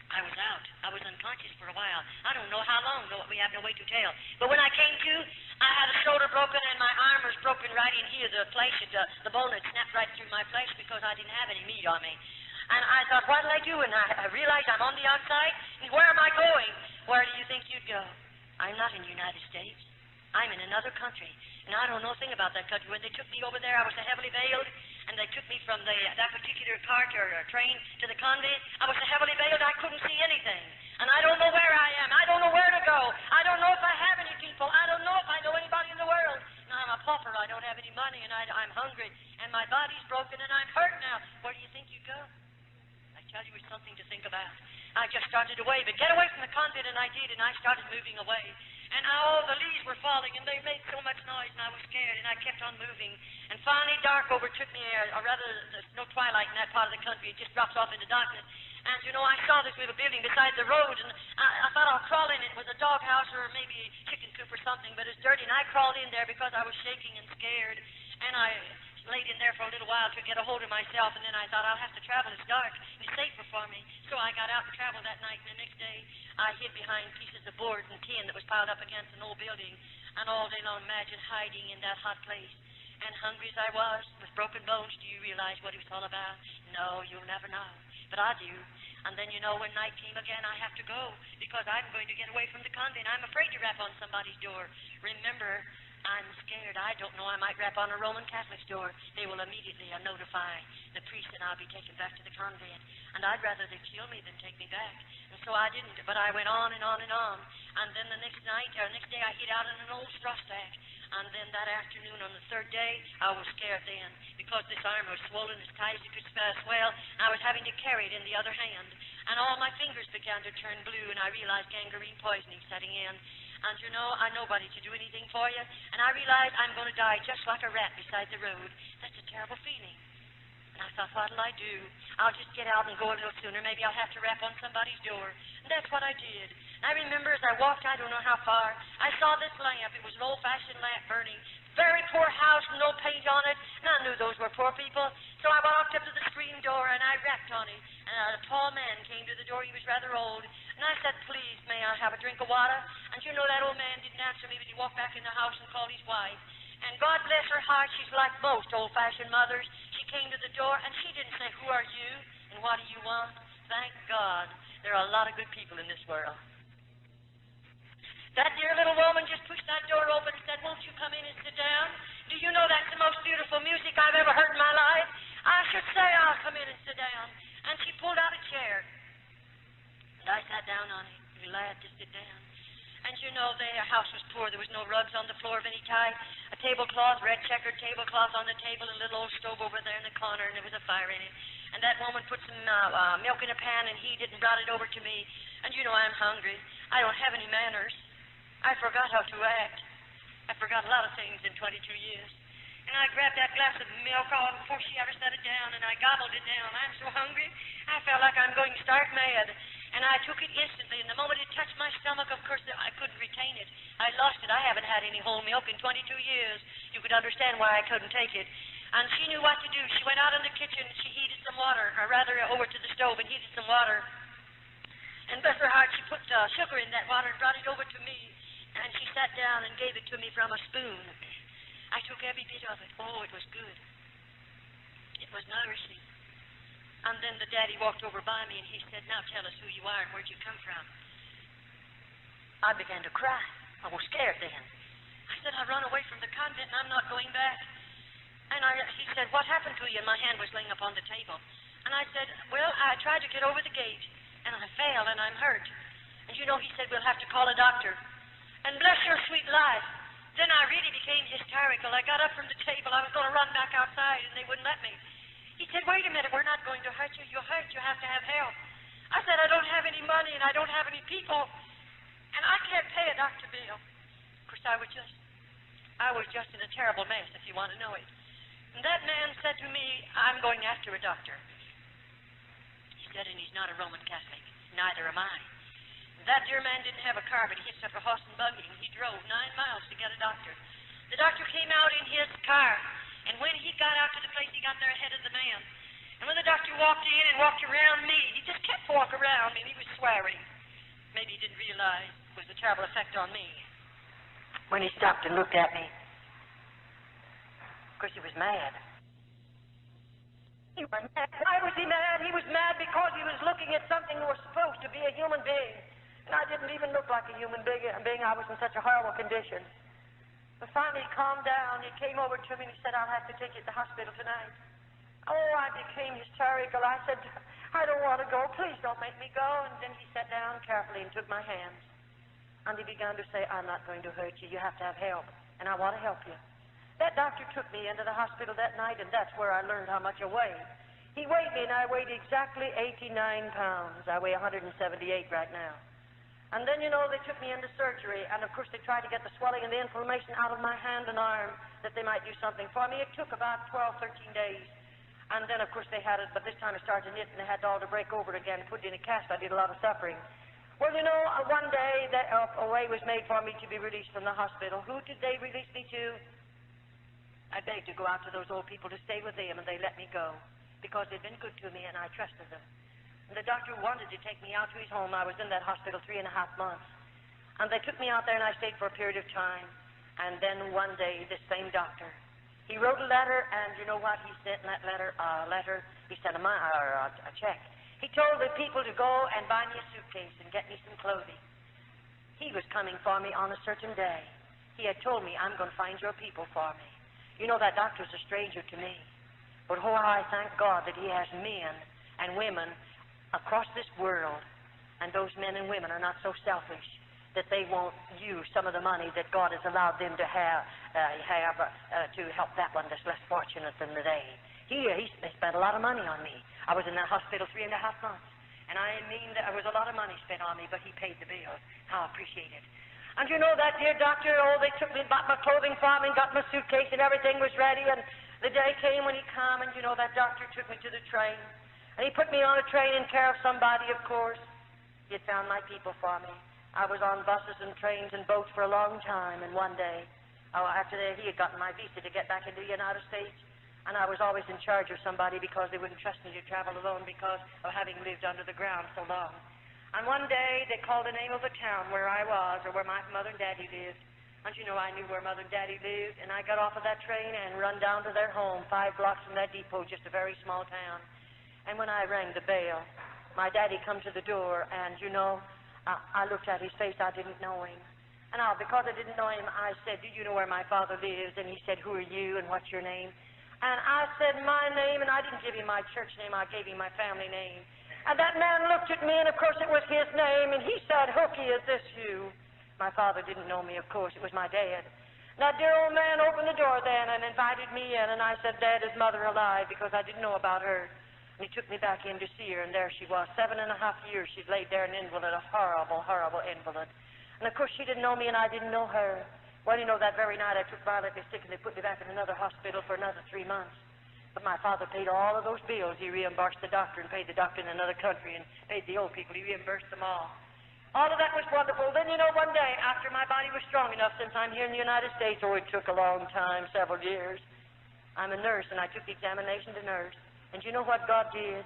I was out. I was unconscious for a while. I don't know how long, though we have no way to tell. But when I came to, I had a shoulder broken and my arm was broken right in here. The flesh, the bone had snapped right through my flesh because I didn't have any meat on me. And I thought, what'll I do? And I realized I'm on the outside. And where am I going? Where do you think you'd go? I'm not in the United States. I'm in another country. And I don't know a thing about that country. When they took me over there, I was so heavily veiled. And they took me from that particular cart or train to the convent. I was so heavily veiled I couldn't see anything. And I don't know where I am. I don't know where to go. I don't know if I have any people. I don't know if I know anybody in the world. And I'm a pauper. I don't have any money, and I'm hungry. And my body's broken, and I'm hurt now. Where do you think you go? I tell you, it's something to think about. I just started away, but get away from the convent, and I did, and I started moving away. And all the leaves were falling, and they made so much noise, and I was scared, and I kept on moving. And finally, dark overtook me, or rather, there's no twilight in that part of the country. It just drops off into darkness. And, you know, I saw this little building beside the road, and I thought I'll crawl in. It was a doghouse or maybe a chicken coop or something, but it's dirty, and I crawled in there because I was shaking and scared. And I laid in there for a little while to get a hold of myself, and then I thought, I'll have to travel. It's dark, and it's safer for me. So I got out and traveled that night, and the next day I hid behind pieces of board and tin that was piled up against an old building, and all day long imagine hiding in that hot place. And hungry as I was, with broken bones, do you realize what it was all about? No, you'll never know. But I do. And then, you know, when night came again, I have to go, because I'm going to get away from the convent. I'm afraid to rap on somebody's door. Remember, I'm scared. I don't know. I might rap on a Roman Catholic's door. They will immediately notify the priest, and I'll be taken back to the convent. And I'd rather they kill me than take me back. And so I didn't. But I went on and on and on. And then the next day, I hid out in an old straw stack. And then that afternoon, on the third day, I was scared then, because this arm was swollen as tight as it could swell. I was having to carry it in the other hand. And all my fingers began to turn blue, and I realized gangrene poisoning setting in. And, you know, I nobody to do anything for you. And I realized I'm going to die just like a rat beside the road. That's a terrible feeling. And I thought, what'll I do? I'll just get out and go a little sooner. Maybe I'll have to rap on somebody's door. And that's what I did. And I remember as I walked, I don't know how far, I saw this lamp. It was an old-fashioned lamp burning. Very poor house, no paint on it. And I knew those were poor people. So I walked up to the screen door, and I rapped on it. And a tall man came to the door. He was rather old. And I said, please, may I have a drink of water? And you know, that old man didn't answer me, but he walked back in the house and called his wife. And God bless her heart, she's like most old-fashioned mothers. She came to the door, and she didn't say, who are you, and what do you want? Thank God, there are a lot of good people in this world. That dear little woman just pushed that door open and said, won't you come in and sit down? Do you know that's the most beautiful music I've ever heard in my life? I should say I'll come in and sit down. And she pulled out a chair. And I sat down on it, glad to sit down. And you know, their house was poor. There was no rugs on the floor of any type. A tablecloth, red checkered tablecloth on the table, a little old stove over there in the corner, and there was a fire in it. And that woman put some milk in a pan and heated and brought it over to me. And you know, I'm hungry. I don't have any manners. I forgot how to act. I forgot a lot of things in 22 years. And I grabbed that glass of milk all before she ever set it down, and I gobbled it down. I'm so hungry, I felt like I'm going to start mad. And I took it instantly, and the moment it touched my stomach, of course, I couldn't retain it. I lost it. I haven't had any whole milk in 22 years. You could understand why I couldn't take it. And she knew what to do. She went out in the kitchen, she heated some water, or rather over to the stove and heated some water. And bless her heart, she put sugar in that water and brought it over to me. And she sat down and gave it to me from a spoon. I took every bit of it. Oh, it was good. It was nourishing. And then the daddy walked over by me and he said, now tell us who you are and where'd you come from. I began to cry. I was scared then. I said, I run away from the convent and I'm not going back. And he said, what happened to you? And my hand was laying upon the table. And I said, well, I tried to get over the gate and I fell and I'm hurt. And you know, he said, we'll have to call a doctor. And bless your sweet life. Then I really became hysterical. I got up from the table. I was going to run back outside, and they wouldn't let me. He said, wait a minute, we're not going to hurt you. You're hurt. You have to have help. I said, I don't have any money, and I don't have any people, and I can't pay a doctor bill. Of course, I was just in a terrible mess, if you want to know it. And that man said to me, I'm going after a doctor. He said, and he's not a Roman Catholic. Neither am I. That dear man didn't have a car, but he hitched up a horse and buggy, and he drove 9 miles to get a doctor. The doctor came out in his car, and when he got out to the place, he got there ahead of the man. And when the doctor walked in and walked around me, he just kept walking around me, and he was swearing. Maybe he didn't realize it was a terrible effect on me. When he stopped and looked at me, of course he was mad. He was mad. Why was he mad? He was mad because he was looking at something that was supposed to be a human being. And I didn't even look like a human being. I was in such a horrible condition. But finally he calmed down. He came over to me and he said, I'll have to take you to the hospital tonight. Oh, I became hysterical. I said, I don't want to go. Please don't make me go. And then he sat down carefully and took my hands. And he began to say, I'm not going to hurt you. You have to have help. And I want to help you. That doctor took me into the hospital that night, and that's where I learned how much I weighed. He weighed me, and I weighed exactly 89 pounds. I weigh 178 right now. And then, you know, they took me into surgery, and of course they tried to get the swelling and the inflammation out of my hand and arm, that they might do something for me. It took about 12, 13 days. And then, of course, they had it, but this time it started to knit, and they had it all to break over it again, put it in a cast. I did a lot of suffering. Well, you know, one day a way was made for me to be released from the hospital. Who did they release me to? I begged to go out to those old people to stay with them, and they let me go because they'd been good to me, and I trusted them. And the doctor wanted to take me out to his home. I was in that hospital 3.5 months. And they took me out there, and I stayed for a period of time. And then one day, this same doctor, he wrote a letter, and you know what he sent in that letter? He sent a check. He told the people to go and buy me a suitcase and get me some clothing. He was coming for me on a certain day. He had told me, I'm going to find your people for me. You know, that doctor's a stranger to me. But oh, I thank God that he has men and women across this world, and those men and women are not so selfish that they won't use some of the money that God has allowed them to have to help that one that's less fortunate than they. He spent a lot of money on me. I was in that hospital 3.5 months, and I mean there was a lot of money spent on me, but he paid the bill. How I appreciate it. And you know that dear doctor, they took me, bought my clothing from me, got my suitcase, and everything was ready, and the day came when he come, and you know that doctor took me to the train, and he put me on a train in care of somebody, of course. He had found my people for me. I was on buses and trains and boats for a long time, and one day, after that, he had gotten my visa to get back into the United States, and I was always in charge of somebody because they wouldn't trust me to travel alone because of having lived under the ground so long. And one day, they called the name of a town where I was, or where my mother and daddy lived. And you know, I knew where mother and daddy lived, and I got off of that train and run down to their home, 5 blocks from that depot, just a very small town. And when I rang the bell, my daddy come to the door, and you know, I looked at his face. I didn't know him. And because I didn't know him, I said, do you know where my father lives? And he said, who are you, and what's your name? And I said my name, and I didn't give him my church name. I gave him my family name. And that man looked at me, and of course it was his name, and he said, Hooky, is this you? My father didn't know me, of course. It was my dad. That dear old man opened the door then and invited me in, and I said, Dad, is mother alive? Because I didn't know about her. And he took me back in to see her, and there she was. 7.5 years she'd laid there an invalid, a horrible, horrible invalid. And of course she didn't know me, and I didn't know her. Well, you know, that very night I took violently sick, and they put me back in another hospital for another 3 months. But my father paid all of those bills. He reimbursed the doctor and paid the doctor in another country and paid the old people. He reimbursed them all. All of that was wonderful. Then, you know, one day, after my body was strong enough, since I'm here in the United States, it took a long time, several years, I'm a nurse, and I took the examination to nurse. And you know what God did?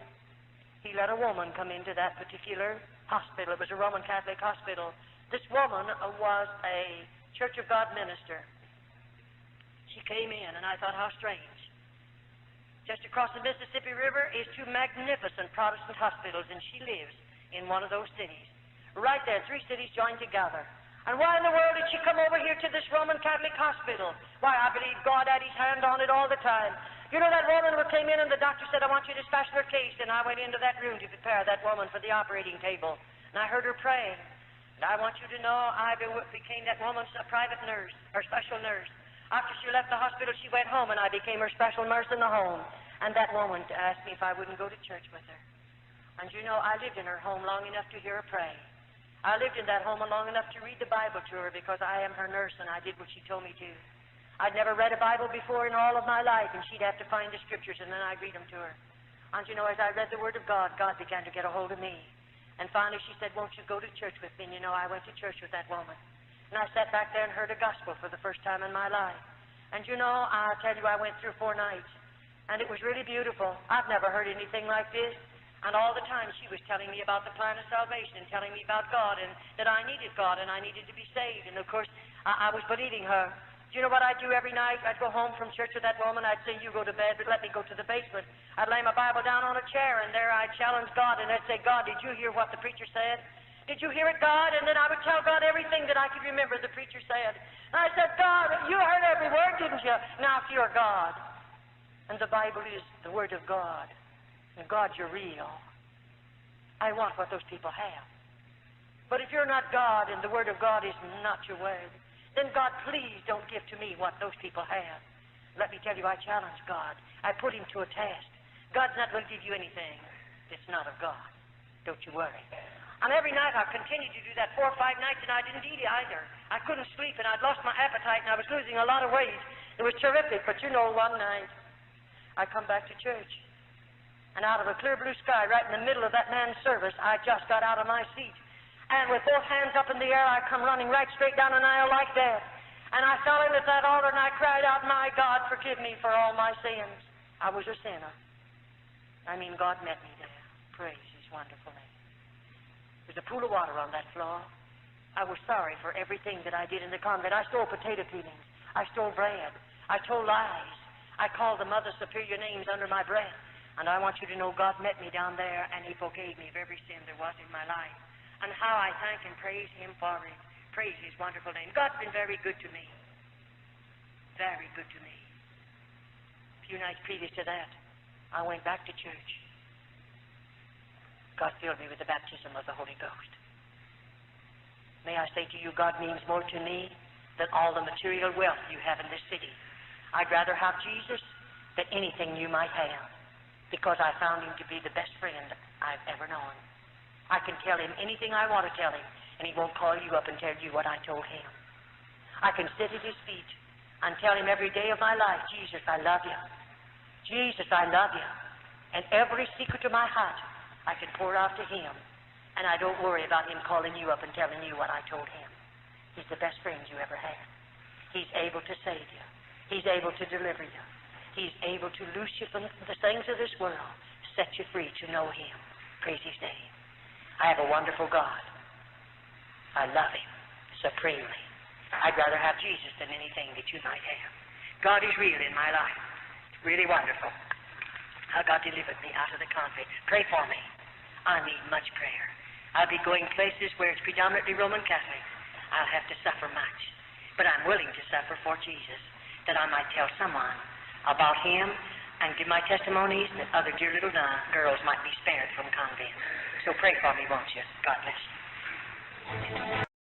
He let a woman come into that particular hospital. It was a Roman Catholic hospital. This woman was a Church of God minister. She came in, and I thought, how strange. Just across the Mississippi River is 2 magnificent Protestant hospitals, and she lives in one of those cities. Right there, 3 cities joined together. And why in the world did she come over here to this Roman Catholic hospital? Why, I believe God had his hand on it all the time. You know, that woman who came in, and the doctor said, I want you to dispatch her case, and I went into that room to prepare that woman for the operating table. And I heard her praying. And I want you to know, I became that woman's private nurse, or special nurse. After she left the hospital, she went home, and I became her special nurse in the home. And that woman asked me if I wouldn't go to church with her. And you know, I lived in her home long enough to hear her pray. I lived in that home long enough to read the Bible to her because I am her nurse, and I did what she told me to. I'd never read a Bible before in all of my life, and she'd have to find the scriptures, and then I'd read them to her. And you know, as I read the Word of God, God began to get a hold of me. And finally she said, won't you go to church with me? And you know, I went to church with that woman. And I sat back there and heard a gospel for the first time in my life. And you know, I'll tell you, I went through 4 nights. And it was really beautiful. I've never heard anything like this. And all the time she was telling me about the plan of salvation and telling me about God and that I needed God and I needed to be saved. And of course, I was believing her. Do you know what I'd do every night? I'd go home from church with that woman. I'd say, you go to bed, but let me go to the basement. I'd lay my Bible down on a chair, and there I'd challenge God, and I'd say, God, did you hear what the preacher said? Did you hear it, God? And then I would tell God everything that I could remember the preacher said. And I said, God, you heard every word, didn't you? Now, if you're God, and the Bible is the Word of God, and God, you're real, I want what those people have. But if you're not God, and the Word of God is not your word, then God, please don't give to me what those people have. Let me tell you, I challenge God. I put him to a test. God's not going to give you anything that's not of God. Don't you worry. And every night I've continued to do that 4 or 5 nights, and I didn't eat either. I couldn't sleep, and I'd lost my appetite, and I was losing a lot of weight. It was terrific, but you know, one night I come back to church, and out of a clear blue sky, right in the middle of that man's service, I just got out of my seat. And with both hands up in the air, I come running right straight down an aisle like that. And I fell in at that altar, and I cried out, my God, forgive me for all my sins. I was a sinner. I mean, God met me there. Praise his wonderful name. There's a pool of water on that floor. I was sorry for everything that I did in the convent. I stole potato peelings. I stole bread. I told lies. I called the Mother Superior names under my breath. And I want you to know God met me down there, and he forgave me of every sin there was in my life. And how I thank and praise him for it. Praise his wonderful name. God's been very good to me. Very good to me. A few nights previous to that, I went back to church. God filled me with the baptism of the Holy Ghost. May I say to you, God means more to me than all the material wealth you have in this city. I'd rather have Jesus than anything you might have, because I found him to be the best friend I've ever known. I can tell him anything I want to tell him, and he won't call you up and tell you what I told him. I can sit at his feet and tell him every day of my life, Jesus, I love you. Jesus, I love you. And every secret of my heart I can pour out to him, and I don't worry about him calling you up and telling you what I told him. He's the best friend you ever had. He's able to save you. He's able to deliver you. He's able to loose you from the things of this world, set you free to know him. Praise his name. I have a wonderful God. I love him supremely. I'd rather have Jesus than anything that you might have. God is real in my life. Really wonderful. How God delivered me out of the convent. Pray for me. I need much prayer. I'll be going places where it's predominantly Roman Catholics. I'll have to suffer much. But I'm willing to suffer for Jesus, that I might tell someone about him and give my testimonies that other dear little girls might be spared from convent. So pray for me, won't you? God bless you.